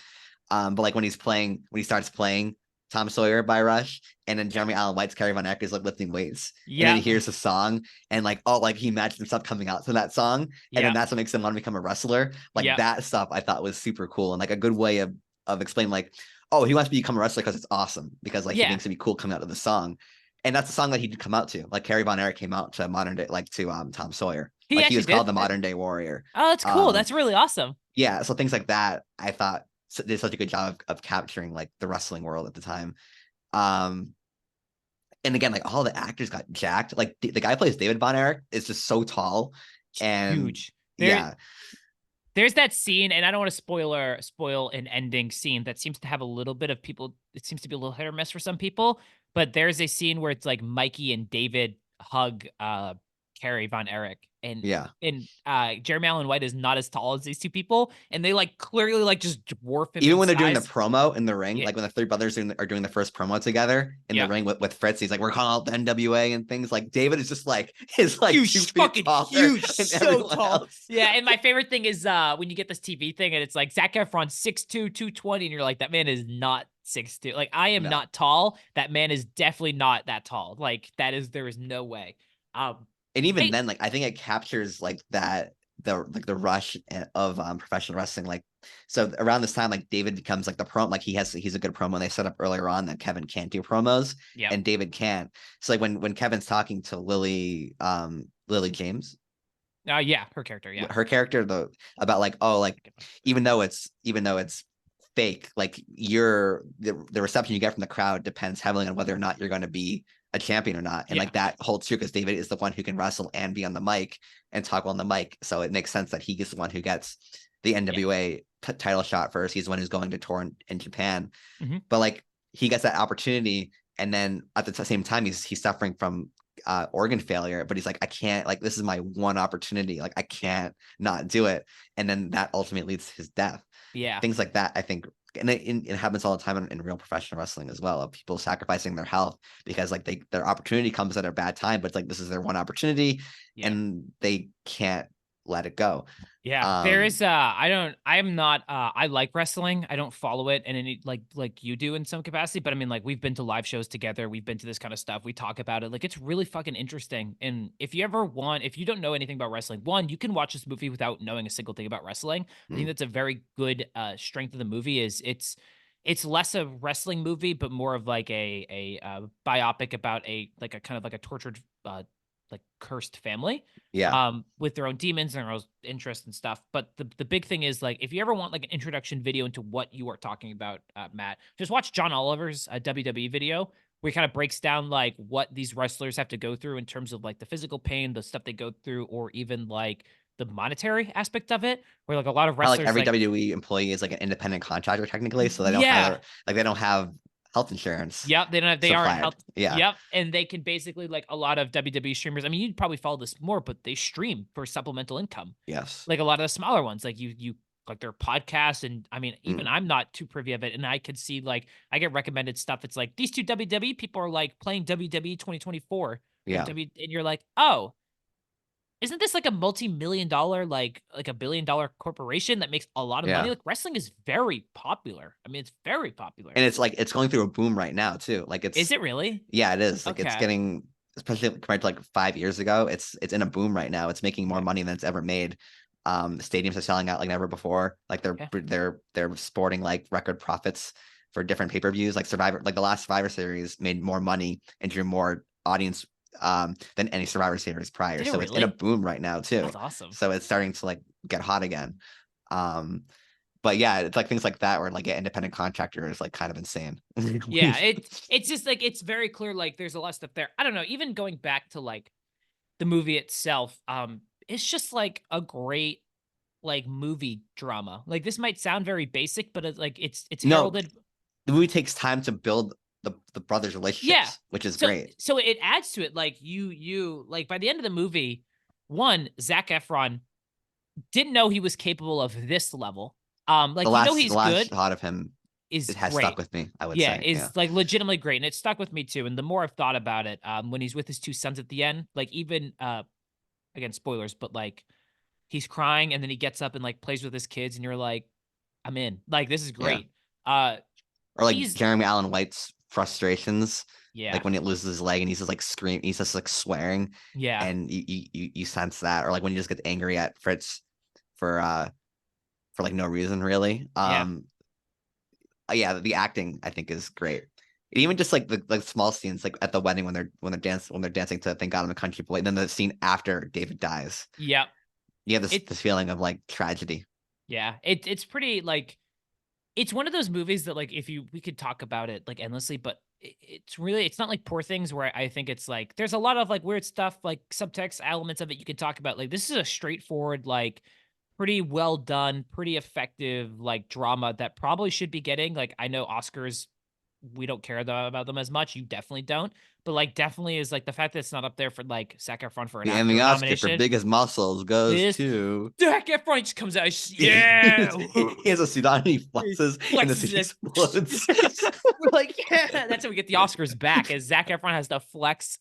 But like when he starts playing Tom Sawyer by Rush, and then Jeremy Allen White's Carrie Von Eck is like lifting weights, and then he Yeah. hears the song, and like like he imagines himself coming out to that song, and then Yeah. that's what makes him want to become a wrestler. Like Yeah. that stuff I thought was super cool and like a good way of explaining like, oh, he wants to become a wrestler because it's awesome because like he Yeah. thinks it'd be cool coming out of the song. And that's the song that he did come out to. Like Carrie Von Erich came out to modern day, like to Tom Sawyer. He Like he actually was called the did. modern day warrior. Oh, that's cool. Um, That's really awesome. yeah, so things like that I thought did such a good job of capturing like the wrestling world at the time. Um, and again, like all the actors got jacked. Like the guy who plays David Von Erich is just so tall, and Huge. yeah, There's that scene, and I don't want to spoil an ending scene that seems to have a little bit of people. It seems to be a little hit or miss for some people, but there's a scene where it's like Mikey and David hug Carrie Von Erich, and yeah. Jeremy Allen White is not as tall as these two people, and they like clearly like just dwarf him Even in when they're doing the size. promo in the ring, Yeah, like when the three brothers are doing the first promo together in the yeah. ring with Fritz, he's like, "We're calling out the NWA" and things. Like David is just like is like Huge, 2 feet fucking taller huge, than so everyone tall. else. Yeah, and my favorite thing is when you get this TV thing and it's like Zac Efron 6'2", 220, and you're like, that man is not 6'2". Like I am No, not tall. That man is definitely not that tall. Like there is no way. Um, and even hey, then, like I think it captures like that the rush of professional wrestling. Like so around this time, like David becomes like the pro. Like he's a good promo. And they set up earlier on that Kevin can't do promos, yeah, and David can. So like when Kevin's talking to Lily James, yeah, her character, yeah, her character about like oh like even though it's fake, like the reception you get from the crowd depends heavily on whether or not you're going to be a champion or not, and yeah, like that holds true because David is the one who can wrestle and be on the mic and talk on the mic, so it makes sense that he is the one who gets the yeah. NWA title shot first. He's the one who's going to tour in Japan, Mm-hmm. but like he gets that opportunity, and then at the same time he's suffering from organ failure, but he's like, I can't, like this is my one opportunity, like I can't not do it, and then that ultimately leads to his death. Yeah. Things like that, I think, and it happens all the time in real professional wrestling as well, of people sacrificing their health because like their opportunity comes at a bad time, but it's like this is their one opportunity, Yeah. and they can't let it go. Yeah, there is I'm not I like wrestling. I don't follow it in any like you do in some capacity, but I mean like we've been to live shows together, we've been to this kind of stuff, we talk about it. Like it's really fucking interesting. And if you don't know anything about wrestling, one, you can watch this movie without knowing a single thing about wrestling. I think Mm, that's a very good strength of the movie is it's less a wrestling movie but more of like a biopic about a like a kind of like a tortured like cursed family yeah, with their own demons and their own interests and stuff. But the big thing is like if you ever want like an introduction video into what you are talking about, Matt, just watch John Oliver's WWE video where he kind of breaks down like what these wrestlers have to go through in terms of like the physical pain, the stuff they go through, or even like the monetary aspect of it, where like a lot of how like wrestlers every like WWE employee is like an independent contractor technically, so yeah. they don't have health insurance Yep, they aren't supplied. health. Yeah, Yep, and they can basically like a lot of WWE streamers. I mean, you'd probably follow this more, but they stream for supplemental income. yes. Like a lot of the smaller ones, like you like their podcasts, and I mean, even Mm, I'm not too privy of it, and I could see like I get recommended stuff. It's like these two WWE people are like playing WWE 2024, yeah, and you're like, oh, isn't this like a multi-million dollar like a billion-dollar corporation that makes a lot of money? yeah. Like wrestling is very popular. I mean, it's very And popular. it's like it's going through a boom right now too. Like Is it's it really? yeah, it is. Like it's Okay. getting, especially compared to like 5 years ago, it's in a boom right now. It's making more Okay. money than it's ever made. Stadiums are selling out like never before. Like Okay. they're sporting like record profits for different pay-per-views. Like Survivor, like the last Survivor series made more money and drew more audience than any Survivor Series prior. Did it So it's in a really? boom right now too. That's awesome. So it's starting to like get hot again. But yeah, it's like things like that where like an independent contractor is like kind of insane. Yeah, it's just like it's very clear like there's a lot of stuff there. I don't know, even going back to like the movie itself, it's just like a great like movie drama. Like this might sound very basic, but it's No, heralded. the movie takes time to build the brothers' Yeah. relationships, which is So great. so it adds to it. Like you like by the end of the movie, one, Zac Efron didn't know he was capable of this level. Like The he's last good, shot of him, is it has great. stuck with me, I would Yeah, say. Yeah. is like legitimately great. And it stuck with me too. And the more I've thought about it, when he's with his two sons at the end, like even again, spoilers, but like he's crying and then he gets up and like plays with his kids, and you're like, I'm in. Like, this is Yeah. great. Uh Or like he's Jeremy Allen White's frustrations, yeah, like when he loses his leg and he's just like screaming, he's just like swearing, yeah, and you sense that. Or like when he just gets angry at Fritz for like no reason really. yeah. Yeah, the acting I think is great. And even just like the like small scenes like at the wedding when they're dancing to Thank God I'm a Country Boy, and then the scene after David dies. Yep. You have It this feeling of like tragedy. yeah. It's pretty like it's one of those movies that like if you we could talk about it like endlessly, but it's really it's not like Poor Things where I think it's like there's a lot of like weird stuff like subtext elements of it you could talk about. Like this is a straightforward like pretty well done, pretty effective like drama that probably should be getting like I know Oscars we don't care about them as much. You definitely don't, but like definitely is like the fact that it's not up there for like Zac Efron for an And the actor Oscar for nomination. biggest muscles goes Is to Zac Efron just comes out, yeah, he has a suit on and he he flexes and the suit flexes explodes. it. We're like, yeah, that's how we get the Oscars back. As Zac Efron has to flex,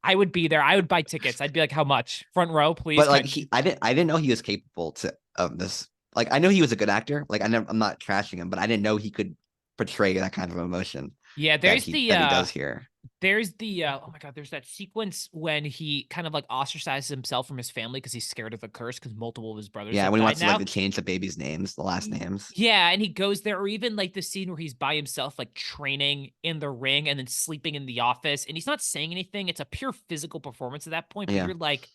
I would be there. I would buy tickets. I'd be like, how much? Front row, please. But like I didn't know he was capable of this. Like I know he was a good actor. Like I'm not trashing him, but I didn't know he could portray that kind of emotion Yeah, that he does here. there's the oh my god, there's that sequence when he kind of like ostracizes himself from his family because he's scared of the curse because multiple of his brothers Yeah, have when he died wants to now. like to change the baby's names, the last names. Yeah, and he goes there, or even like the scene where he's by himself, like training in the ring and then sleeping in the office, and he's not saying anything. It's a pure physical performance at that point, but Yeah. you're like,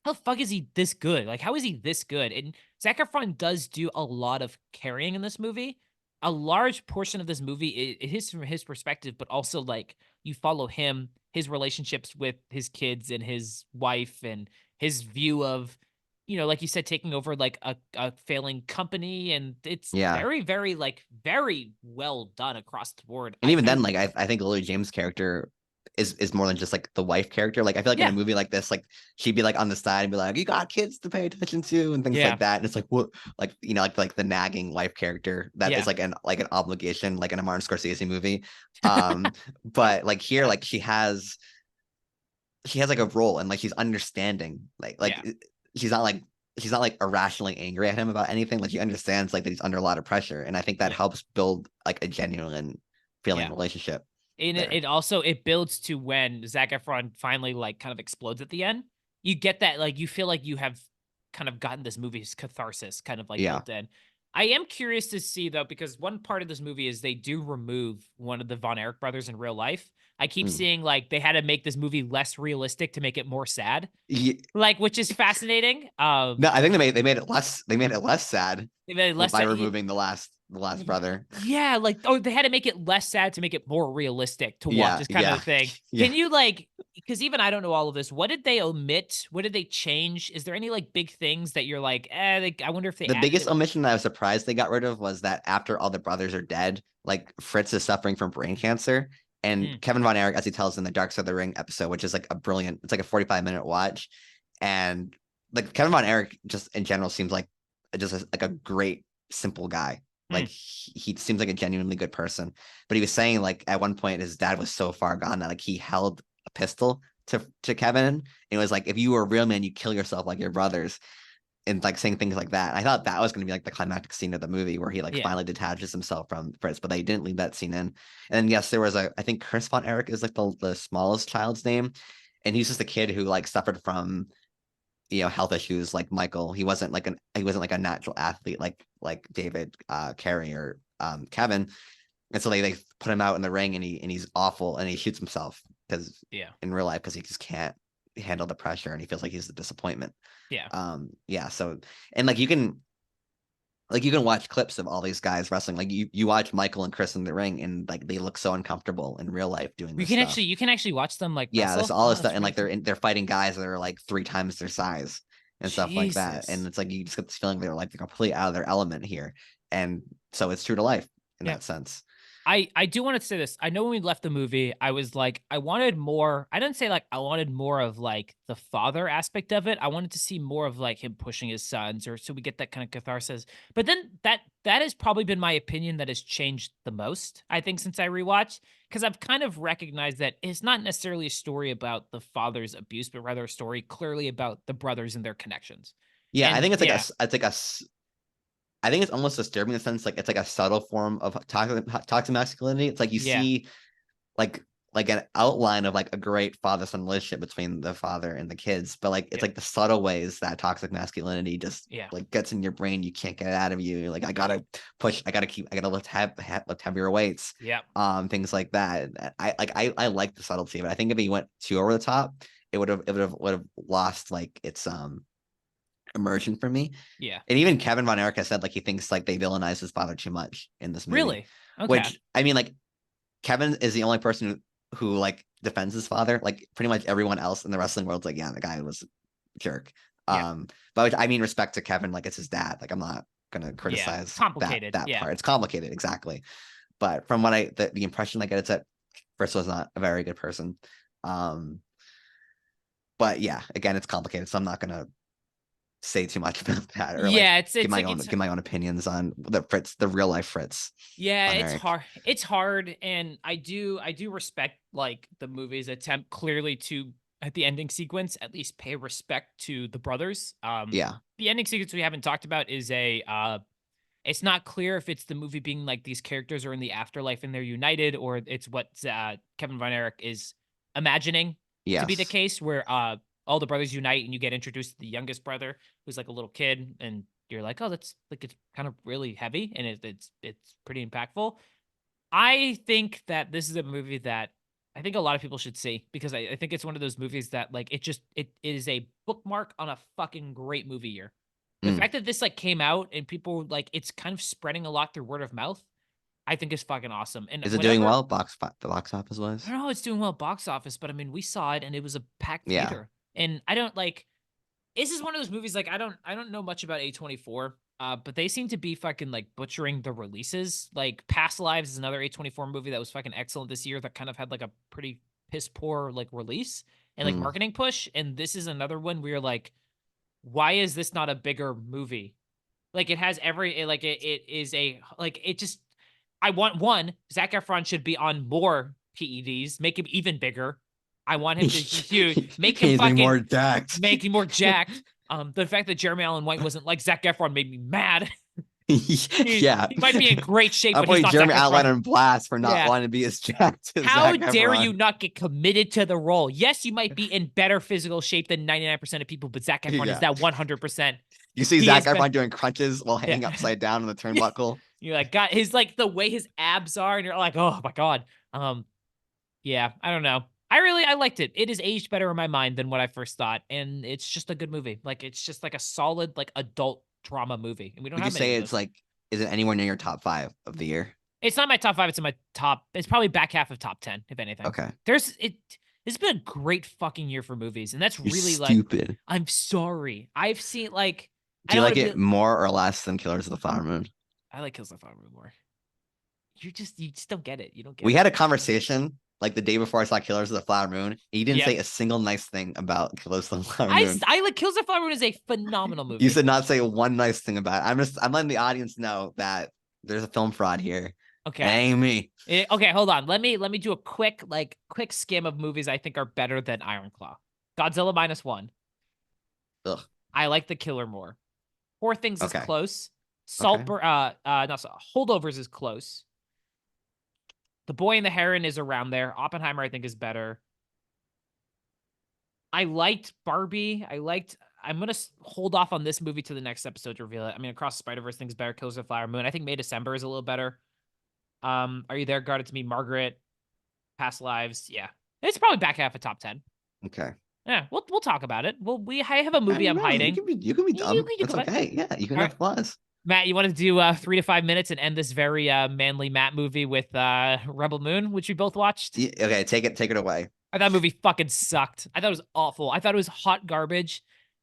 how the fuck is he this good? Like, how is he this good? And Zac Efron does do a lot of carrying in this movie. A large portion of this movie it is from his perspective, but also like you follow him, his relationships with his kids and his wife, and his view of like you said, taking over like a failing company, and it's Yeah. very, very like very well done across the board. And even then, like I think Lily James' character is more than just like the wife character. Like I feel like in Yeah. a movie like this, like she'd be like on the side and be like, "You got kids to pay attention to," and things Yeah. like that. And it's like what, like like the nagging wife character that is Yeah. like an obligation, like in a Martin Scorsese movie. But like here, like she has like a role and like she's understanding, Yeah. she's not like irrationally angry at him about anything. Like she understands like that he's under a lot of pressure, and I think that Yeah. helps build like a genuine feeling Yeah. relationship. And there. it also it builds to when Zac Efron finally like kind of explodes at the end. You get that like you feel like you have kind of gotten this movie's catharsis kind of like Yeah. built in. I am curious to see though, because one part of this movie is they do remove one of the Von Erich brothers in real life. I keep seeing like they had to make this movie less realistic to make it more sad, Yeah. like which is fascinating. No, I think they made it less sad They made it less by sad. removing the last brother. Yeah, like they had to make it less sad to make it more realistic to watch. Yeah, Is kind yeah, of the thing. yeah. Can you like? Because even I don't know all of this. What did they omit? What did they change? Is there any like big things that you're like, I wonder if they The added biggest it? omission that I was surprised they got rid of was that after all the brothers are dead, like Fritz is suffering from brain cancer. And Kevin Von Erich, as he tells in the Dark Side of the Ring episode, which is like it's like a 45-minute watch. And like Kevin Von Erich just in general seems like like a great, simple guy. Like he seems like a genuinely good person. But he was saying like at one point his dad was so far gone that like he held a pistol to Kevin. And it was like, if you were a real man, you kill yourself like your brothers. And like saying things like that. I thought that was going to be like the climactic scene of the movie where he like finally detaches himself from Fritz, but they didn't leave that scene in. And then yes, there was I think Chris Von Erich is like the smallest child's name, and he's just a kid who like suffered from health issues like Michael. He wasn't like a natural athlete like David, Carey, or Kevin. And so they put him out in the ring, and he's awful, and he shoots himself. because Yeah. in real life, because he just can't handle the pressure and he feels like he's a disappointment. Yeah. Yeah. So, and like you can watch clips of all these guys wrestling. Like you watch Michael and Chris in the ring, and like they look so uncomfortable in real life doing this stuff. You can actually watch them like Yeah, wrestle. that's all this stuff, That's and like really they're fighting guys that are like 3 times their size and stuff like that. Jesus. And it's like you just get this feeling they're completely out of their element here, and so it's true to life in Yeah. that sense. I do want to say this. I know when we left the movie, I was like, I wanted more. I didn't say like I wanted more of like the father aspect of it. I wanted to see more of like him pushing his sons, or so we get that kind of catharsis. But then that has probably been my opinion that has changed the most, I think, since I rewatched, because I've kind of recognized that it's not necessarily a story about the father's abuse, but rather a story clearly about the brothers and their connections. Yeah, I And think it's like yeah. I think it's almost disturbing in the sense like it's like a subtle form of toxic masculinity. It's like you Yeah. see like an outline of like a great father-son relationship between the father and the kids, but like it's like the subtle ways that toxic masculinity just like gets in your brain. You can't get it out of you. You're like, I gotta push, I gotta lift heavier weights. Yeah. Things like that. I like the subtlety of it. I think if he went too over the top, it would have lost like its immersion for me. Yeah. And even Kevin Von Erich has said like he thinks like they villainize his father too much in this movie. Really? Okay. Which I mean, like Kevin is the only person who like defends his father. Like pretty much everyone else in the wrestling world's like, yeah, the guy was a jerk. Yeah. But I mean, respect to Kevin, like it's his dad. Like I'm not gonna criticize complicated. that part. It's complicated, exactly. But from what the impression I get, it's that Fritz was not a very good person. But yeah, again, it's complicated, so I'm not gonna say too much about that or give my own opinions on the real life Fritz. Yeah, it's hard. It's hard, and I do respect like the movie's attempt clearly to at the ending sequence at least pay respect to the brothers. Yeah. The ending sequence we haven't talked about is it's not clear if it's the movie being like these characters are in the afterlife and they're united, or it's what Kevin Von Erich is imagining to be the case, where all the brothers unite and you get introduced to the youngest brother who's like a little kid, and you're like, oh, that's like, it's kind of really heavy and it's pretty impactful. I think that this is a movie that I think a lot of people should see, because I think it's one of those movies that like it is a bookmark on a fucking great movie year. The fact that this like came out and people like it's kind of spreading a lot through word of mouth, I think is fucking awesome. And is it doing well? The box office was? I don't know, it's doing well box office, but I mean, we saw it and it was a packed theater. And I don't like. This is one of those movies like I don't know much about A24, but they seem to be fucking like butchering the releases. Like Past Lives is another A24 movie that was fucking excellent this year that kind of had like a pretty piss poor like release and like marketing push. And this is another one where you're like, why is this not a bigger movie? Like it has it is a like it just. I want one. Zac Efron should be on more PEDs, make him even bigger. I want him to be huge, make him fucking more jacked. Make him more jacked. The fact that Jeremy Allen White wasn't like Zac Efron made me mad. He might be in great shape, but he's not Jeremy Zac Efron. Allen on blast for not wanting to be as jacked as How Zac dare Efron. you not get committed to the role? Yes, you might be in better physical shape than 99% of people, but Zac Efron is that 100%. You see Zac Efron doing crunches while hanging upside down on the turnbuckle. You're like, God, his like the way his abs are, and you're like, oh my God. Yeah, I don't know. I liked it. It is aged better in my mind than what I first thought, and it's just a good movie. Like it's just like a solid like adult drama movie, and we don't have. Would you say it's like, is it anywhere near your top 5 of the year? It's not my top 5. It's in my top. It's probably back half of top 10, if anything. Okay. It's been a great fucking year for movies, and that's really stupid. Like. I'm sorry. I've seen like. Do you like it more or less than Killers of the Flower Moon? I like Killers of the Flower Moon more. You just don't get it. You don't get. We had a conversation like the day before I saw Killers of the Flower Moon. He didn't say a single nice thing about Killers of the Flower Moon. I like Killers of the Flower Moon is a phenomenal movie. You said not say one nice thing about it. I'm letting the audience know that there's a film fraud here. Okay. Ain't me. Okay, hold on. Let me do a quick skim of movies I think are better than Iron Claw. Godzilla -1. Ugh. I like The Killer more. Poor Things is close. Holdovers is close. The Boy and the Heron is around there. Oppenheimer, I think, is better. I liked Barbie. I'm going to hold off on this movie to the next episode to reveal it. I mean, Across the Spider-Verse thing's better. Killers of the Flower Moon. I think May December is a little better. Are You There? Guarded to Me, Margaret. Past Lives. Yeah. It's probably back half of top 10. Okay. Yeah, we'll talk about it. I have a movie I'm hiding. You can be dumb. can That's okay. Yeah, you can All have right. flaws. Matt, you want to do 3 to 5 minutes and end this very manly Matt movie with Rebel Moon, which we both watched? Yeah, okay, take it away. I thought the movie fucking sucked. I thought it was awful. I thought it was hot garbage.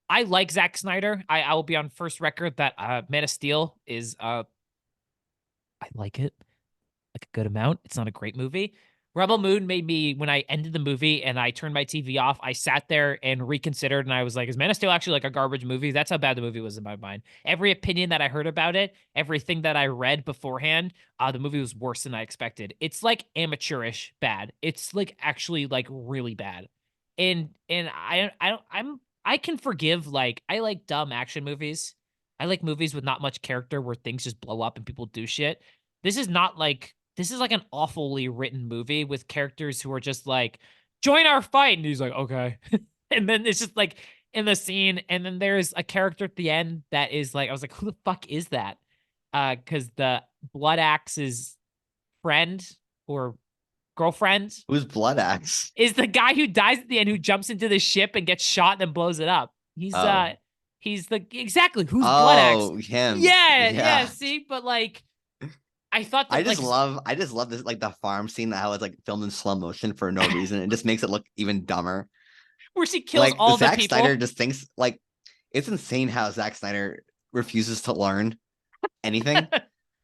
I like Zack Snyder. I will be on first record that Man of Steel is I like it like a good amount. It's not a great movie. Rebel Moon made me, when I ended the movie and I turned my TV off, I sat there and reconsidered and I was like, is Man of Steel actually like a garbage movie? That's how bad the movie was in my mind. Every opinion that I heard about it, everything that I read beforehand, the movie was worse than I expected. It's like amateurish bad. It's like actually like really bad. And I can forgive, like, I like dumb action movies. I like movies with not much character where things just blow up and people do shit. This is not like, this is like an awfully written movie with characters who are just like, join our fight. And he's like, okay. And then it's just like in the scene. And then there's a character at the end that is like, I was like, who the fuck is that? Because the Blood Axe's friend or girlfriend Who's Blood Axe? is the guy who dies at the end, who jumps into the ship and gets shot and then blows it up. He's the exactly who's Blood Axe. Oh, him. Yeah. See, but like, I thought that, I just love this, like the farm scene, that how it's like filmed in slow motion for no reason. It just makes it look even dumber. Where she kills like, all the Zack people. Snyder just thinks, like, it's insane how Zack Snyder refuses to learn anything.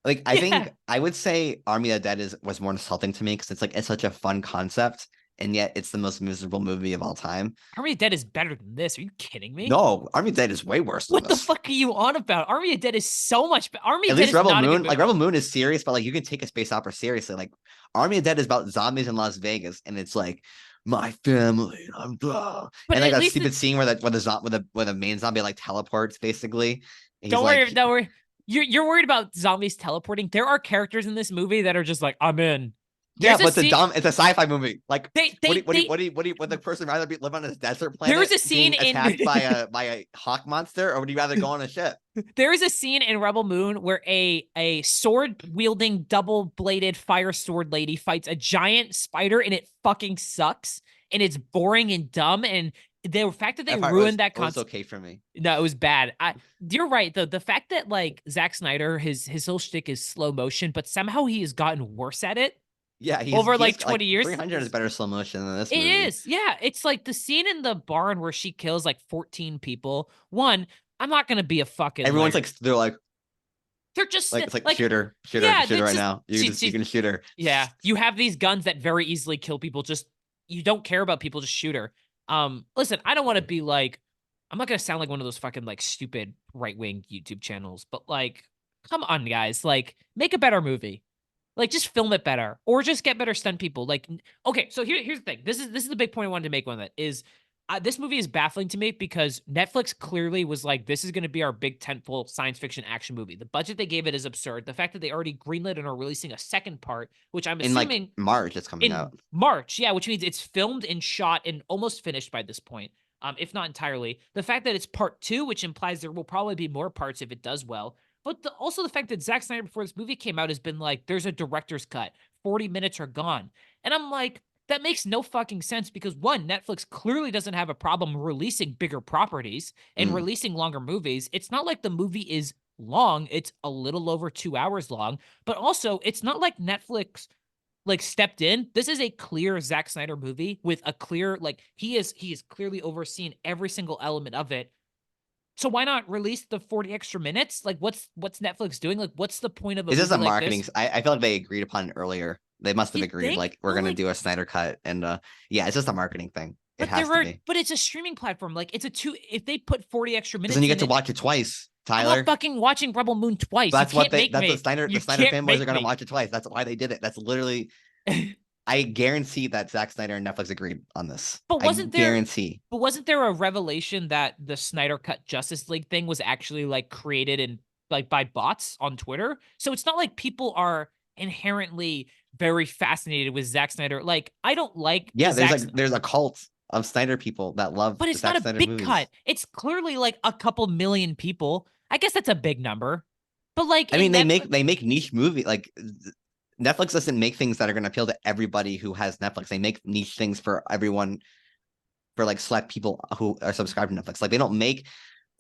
Like, I think I would say Army of the Dead was more insulting to me because it's such a fun concept, and yet it's the most miserable movie of all time. Army of the Dead is better than this. Are you kidding me? No, Army of the Dead is way worse than What the this. fuck are you on about? Army of the Dead is so much better. Army of At the Dead least is Rebel not a Moon, good like movie. Rebel Moon is serious, but like you can take a space opera seriously. Like Army of the Dead is about zombies in Las Vegas, and it's like my family. I'm blah. But And like at that least stupid scene where the main zombie like teleports basically. And Don't worry. You're worried about zombies teleporting. There are characters in this movie that are just like, I'm in. Yeah, There's but it's a sci-fi movie. Like, would the person rather live on a desert planet? There is a scene being attacked by a hawk monster, or would you rather go on a ship? There is a scene in Rebel Moon where a sword wielding double bladed fire sword lady fights a giant spider, and it fucking sucks, and it's boring and dumb. And the fact that they ruined that concept, was okay for me. No, it was bad. You're right. The fact that like Zack Snyder, his whole shtick is slow motion, but somehow he has gotten worse at it. Yeah, over like 20 years. 300 is better slow motion than this movie. It is. Yeah. It's like the scene in the barn where she kills like 14 people. One, I'm not going to be a fucking. Everyone's like, they're just like, it's like shoot her right now. You can shoot her. Yeah. You have these guns that very easily kill people. Just, you don't care about people. Just shoot her. Listen, I don't want to be like, I'm not going to sound like one of those fucking like stupid right-wing YouTube channels, but like, come on guys, like make a better movie. Like, just film it better, or just get better stunt people. Like, okay, so here's the thing. This is the big point I wanted to make on that is this movie is baffling to me because Netflix clearly was like, this is going to be our big tentpole science fiction action movie. The budget they gave it is absurd. The fact that they already greenlit and are releasing a second part, which I'm assuming in like March it's coming out. March, yeah, which means it's filmed and shot and almost finished by this point, if not entirely. The fact that it's part 2, which implies there will probably be more parts if it does well. But also the fact that Zack Snyder, before this movie came out, has been like, there's a director's cut. 40 minutes are gone. And I'm like, that makes no fucking sense because, one, Netflix clearly doesn't have a problem releasing bigger properties and releasing longer movies. It's not like the movie is long. It's a little over 2 hours long. But also, it's not like Netflix like stepped in. This is a clear Zack Snyder movie with a clear, like, he is clearly overseen every single element of it. So why not release the 40 extra minutes? Like, what's Netflix doing? Like, what's the point of a Is this movie a like marketing? this? I feel like they agreed upon it earlier. They must have You agreed, think? like, we're Well, gonna like- do a Snyder cut, and yeah, it's just a marketing thing. It But has to be. but it's a streaming platform. Like, it's if they put 40 extra minutes, Because then you get in to it, watch it twice, I'm Tyler. not fucking watching Rebel Moon twice. That's You what can't they. make That's me. the Snyder. You The Snyder can't fanboys make are gonna me. watch it twice. That's why they did it. That's literally. I guarantee that Zack Snyder and Netflix agreed on this. But wasn't there? Guarantee. But wasn't there a revelation that the Snyder Cut Justice League thing was actually like created and like by bots on Twitter? So it's not like people are inherently very fascinated with Zack Snyder. Like, I don't like. Yeah, the there's a cult of Snyder people that love. but it's Zack not a Snyder big movies. cut. It's clearly like a couple million people. I guess that's a big number. But like, I mean, in they make niche movie like Netflix doesn't make things that are going to appeal to everybody who has Netflix. They make niche things for everyone, for like select people who are subscribed to Netflix. Like they don't make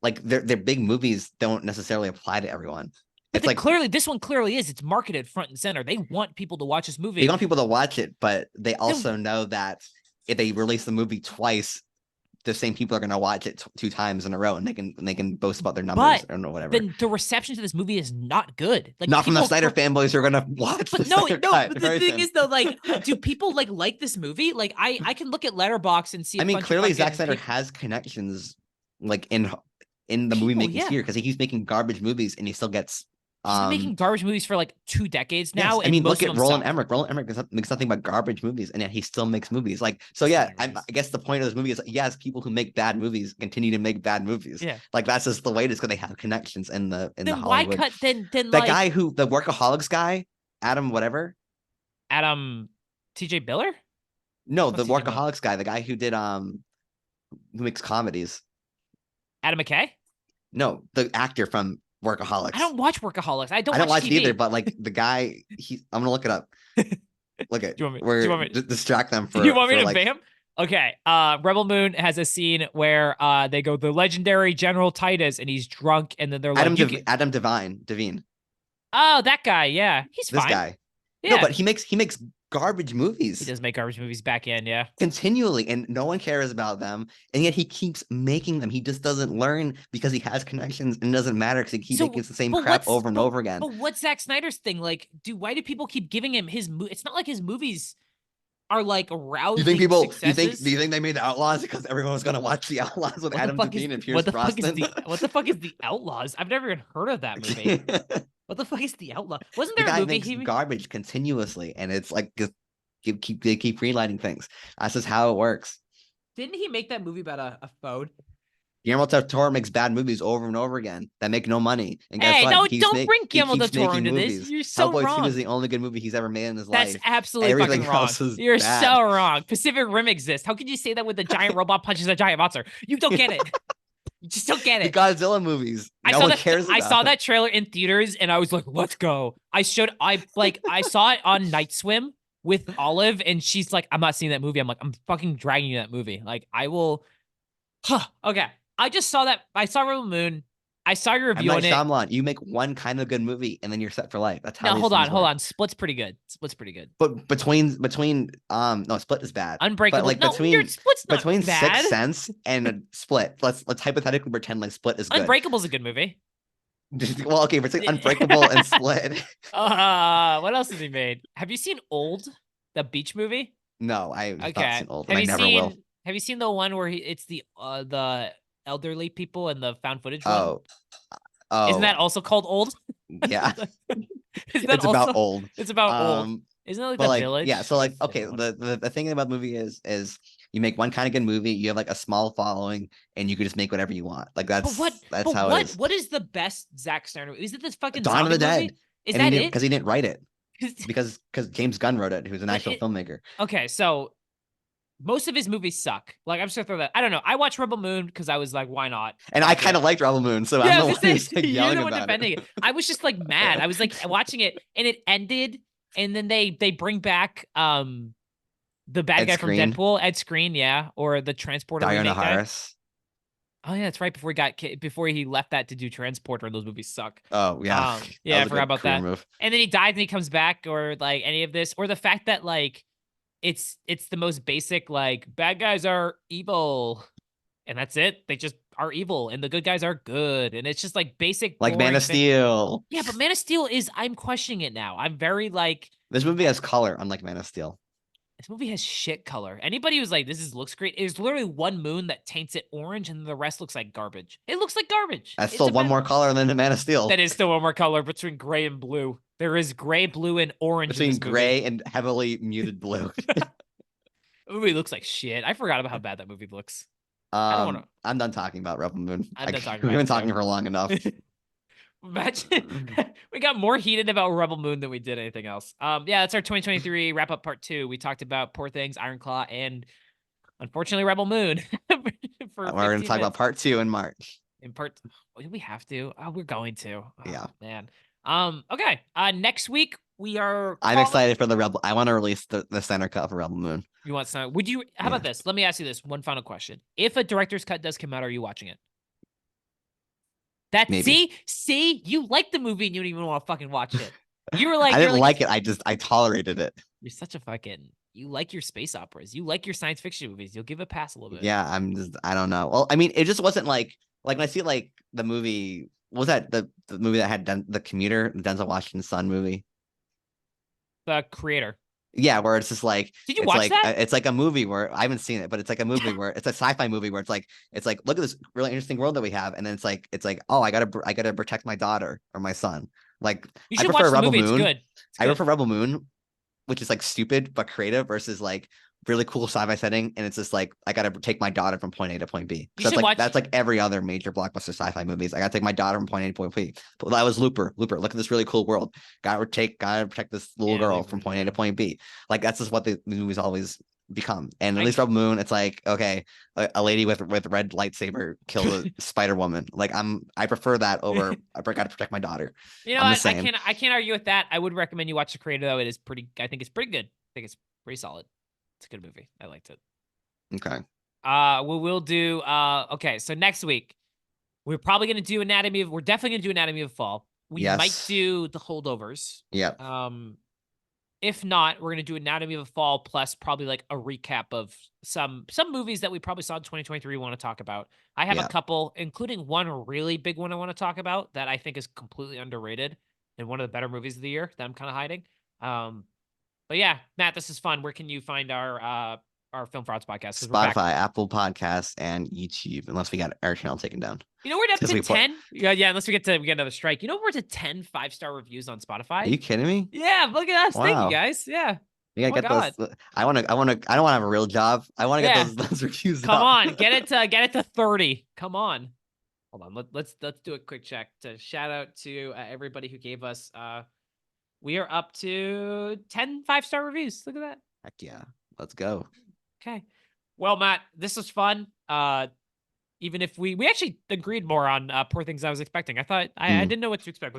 like their big movies don't necessarily apply to everyone. But It's like clearly, this one clearly is. It's marketed front and center. They want people to watch this movie. they want people to watch it, but they also know that if they release the movie twice, the same people are going to watch it 2 times in a row, and they can boast about their numbers or whatever. Then the reception to this movie is not good. Like not from the Snyder fanboys who are going to watch. But but the thing is though, like, do people like this movie? Like, I can look at Letterboxd and see. I mean, clearly Zack Snyder has connections, like in the movie making sphere, because he keeps making garbage movies and he still gets. He's been making garbage movies for like 2 decades now. Yes. I mean, look at Roland Emmerich. Roland Emmerich makes nothing but garbage movies, and yet he still makes movies. Like, so yeah, I guess the point of this movie is, yes, people who make bad movies continue to make bad movies. Yeah, like that's just the way it is, because they have connections in the then Hollywood. Why cut then that like, guy who the Workaholics guy, Adam TJ Biller? No, the Workaholics guy, the guy who did who makes comedies. Adam McKay? No, the actor from Workaholics. I don't watch Workaholics. I don't watch it TV. either, but like the guy, I'm gonna look it up. Look at. Do you want me to distract them for? Do you want me to like, bam? Okay. Rebel Moon has a scene where they go the legendary General Titus, and he's drunk, and then they're like Adam Devine. Oh, that guy. Yeah, he's this fine. guy. Yeah. No, but he makes garbage movies. He does make garbage movies back in, yeah. Continually, and no one cares about them, and yet he keeps making them. He just doesn't learn because he has connections, and it doesn't matter because he keeps making the same crap over and over again. But what's Zack Snyder's thing? Like, why do people keep giving him his It's not like his movies are like rousing successes. Do you think they made the Outlaws because everyone was gonna watch the Outlaws with Adam Devine and Pierce Brosnan? What the fuck is the Outlaws? I've never even heard of that movie. What the fuck is the Outlaw? Wasn't there a movie? Makes garbage continuously, and it's like they keep greenlighting things. That's just how it works. Didn't he make that movie about a phone? Guillermo del Toro makes bad movies over and over again that make no money. And guess what? Don't bring Guillermo del Toro into this. You're so Hellboy wrong. 2 is the only good movie he's ever made in his life. That's absolutely Everything fucking wrong. Else is You're bad. so wrong. Pacific Rim exists. How could you say that when the giant robot punches a giant monster? You don't get it. You just don't get it. The Godzilla movies. No one cares about. I saw that trailer in theaters and I was like, let's go. I saw it on Night Swim with Olive, and she's like, I'm not seeing that movie. I'm like, I'm fucking dragging you to that movie. Like, I will. Okay. I just saw that. I saw Rebel Moon. I saw your review on it. Shyamalan, you make one kind of good movie and then you're set for life. That's how. No, hold on. Split's pretty good. But between no, Split is bad. Unbreakable. But like Split's not between bad. Sixth Sense and Split, let's hypothetically pretend like Split is good. Unbreakable's a good movie. Well, okay, between Unbreakable and Split. What else has he made? Have you seen Old, the beach movie? No, I've not seen Old, and I never will. Have you seen the one where it's the elderly people and the found footage one? Oh, isn't that also called Old? Yeah, it's about old. It's about old. Isn't it like the village? Yeah, so like, okay, the thing about the movie is you make one kind of good movie, you have like a small following, and you can just make whatever you want. Like that's how it is. What is the best Zack Snyder movie? Is it this fucking Dawn of the Dead? Movie? Is that it? Because he didn't write it. because James Gunn wrote it, who's an actual filmmaker. Okay, so most of his movies suck. Like, I'm just gonna throw that. I don't know. I watched Rebel Moon because I was like, why not? And I kind of liked Rebel Moon, so I'm the one who's like yelling about defending it. I was just like mad. I was like watching it, and it ended, and then they bring back the bad guy from Deadpool, Ed Skrein, yeah, or the transporter. Diana Harris. Oh yeah, that's right. Before he left that to do Transporter, and those movies suck. Oh yeah, yeah, I forgot about that. Move. And then he dies, and he comes back, or like any of this, or the fact that like it's the most basic, like bad guys are evil, and that's it. They just are evil, and the good guys are good, and it's just like basic. Like Man of Steel. Yeah, but Man of Steel I'm questioning it now. I'm very like. This movie has color, unlike Man of Steel. This movie has shit color. Anybody who's like, looks great. There's literally one moon that taints it orange, and the rest looks like garbage. It looks like garbage. That's still one more color than the Man of Steel. That is still one more color between gray and blue. There is gray, blue, and orange. Between gray and heavily muted blue. The movie looks like shit. I forgot about how bad that movie looks. I'm done talking about Rebel Moon. We've been talking for long enough. Imagine we got more heated about Rebel Moon than we did anything else. Yeah, that's our 2023 wrap up part 2. We talked about Poor Things, Iron Claw, and unfortunately Rebel Moon. We're going to talk about part 2 in March. Do we have to? Oh, we're going to. Oh, yeah, man. Okay. Next week we are. I'm excited for the Rebel. I want to release the center cut for Rebel Moon. You want some? Would you? How about this? Let me ask you this one final question. If a director's cut does come out, are you watching it? Maybe. See, you like the movie and you don't even want to fucking watch it. You were like, I didn't like it. I tolerated it. You're such a fucking. You like your space operas. You like your science fiction movies. You'll give a pass a little bit. Yeah, I don't know. Well, I mean, it just wasn't like when I see like the movie. What was that the movie that had the Commuter, the Denzel Washington's son movie? The Creator. Yeah, where it's just like Did you it's watch like that? it's like a movie where I haven't seen it, but it's like a movie where it's a sci-fi movie where it's like look at this really interesting world that we have, and then it's like oh I gotta protect my daughter or my son. Like You I should prefer watch the Rebel movie. Moon. It's good. I prefer Rebel Moon, which is like stupid but creative versus like really cool sci-fi setting, and it's just like I gotta take my daughter from point A to point B. You That's should like watch- that's like every other major blockbuster sci-fi movies. I gotta take my daughter from point A to point B. But that was Looper. Look at this really cool world. Gotta protect this little girl from point A to point B. Like that's just what the movies always become. And at least Rebel Moon, it's like okay, a lady with red lightsaber killed a Spider Woman. Like I prefer that over I gotta protect my daughter. You know I'm what? the same. I can't argue with that. I would recommend you watch The Creator though. It is pretty. I think it's pretty good. I think it's pretty solid. It's a good movie. I liked it. Okay. We'll do. Okay. So next week, we're probably gonna do Anatomy of. We're definitely gonna do Anatomy of Fall. We might Yes. do The Holdovers. Yep. If not, we're gonna do Anatomy of a Fall plus probably like a recap of some movies that we probably saw in 2023 we want to talk about. I have a couple, including one really big one I want to talk about that I think is completely underrated and one of the better movies of the year that I'm kind of hiding. But yeah, Matt, this is fun. Where can you find our Film Frauds podcast? 'Cause we're back. Spotify, Apple Podcasts, and YouTube, unless we got our channel taken down. You know, we're up 'Cause to we put- 10. Yeah, unless we get another strike. You know, we're to 10 5-star reviews on Spotify. Are you kidding me? Yeah, look at us. Thank Wow. you guys. Yeah. You gotta Oh my get those. I don't want to have a real job. I want to Yeah. get those reviews. Come up. on, get it to 30. Come on. Hold on. Let's do a quick check to shout out to everybody who gave us. We are up to 10 5-star reviews. Look at that. Heck yeah, let's go. Okay. Well, Matt, this was fun. Even if we actually agreed more on Poor Things I was expecting. I thought I didn't know what to expect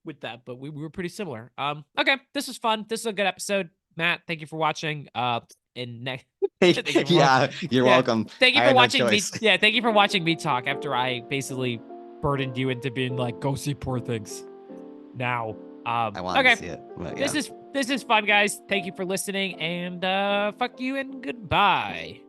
with that, but we were pretty similar. Okay, this was fun. This is a good episode. Matt, thank you for watching. And next, Yeah, you're welcome. Thank you I for had no watching me. choice. Yeah, thank you for watching me talk after I basically burdened you into being like, go see Poor Things now. I want to see it. But yeah. This is fun, guys. Thank you for listening, and fuck you and goodbye.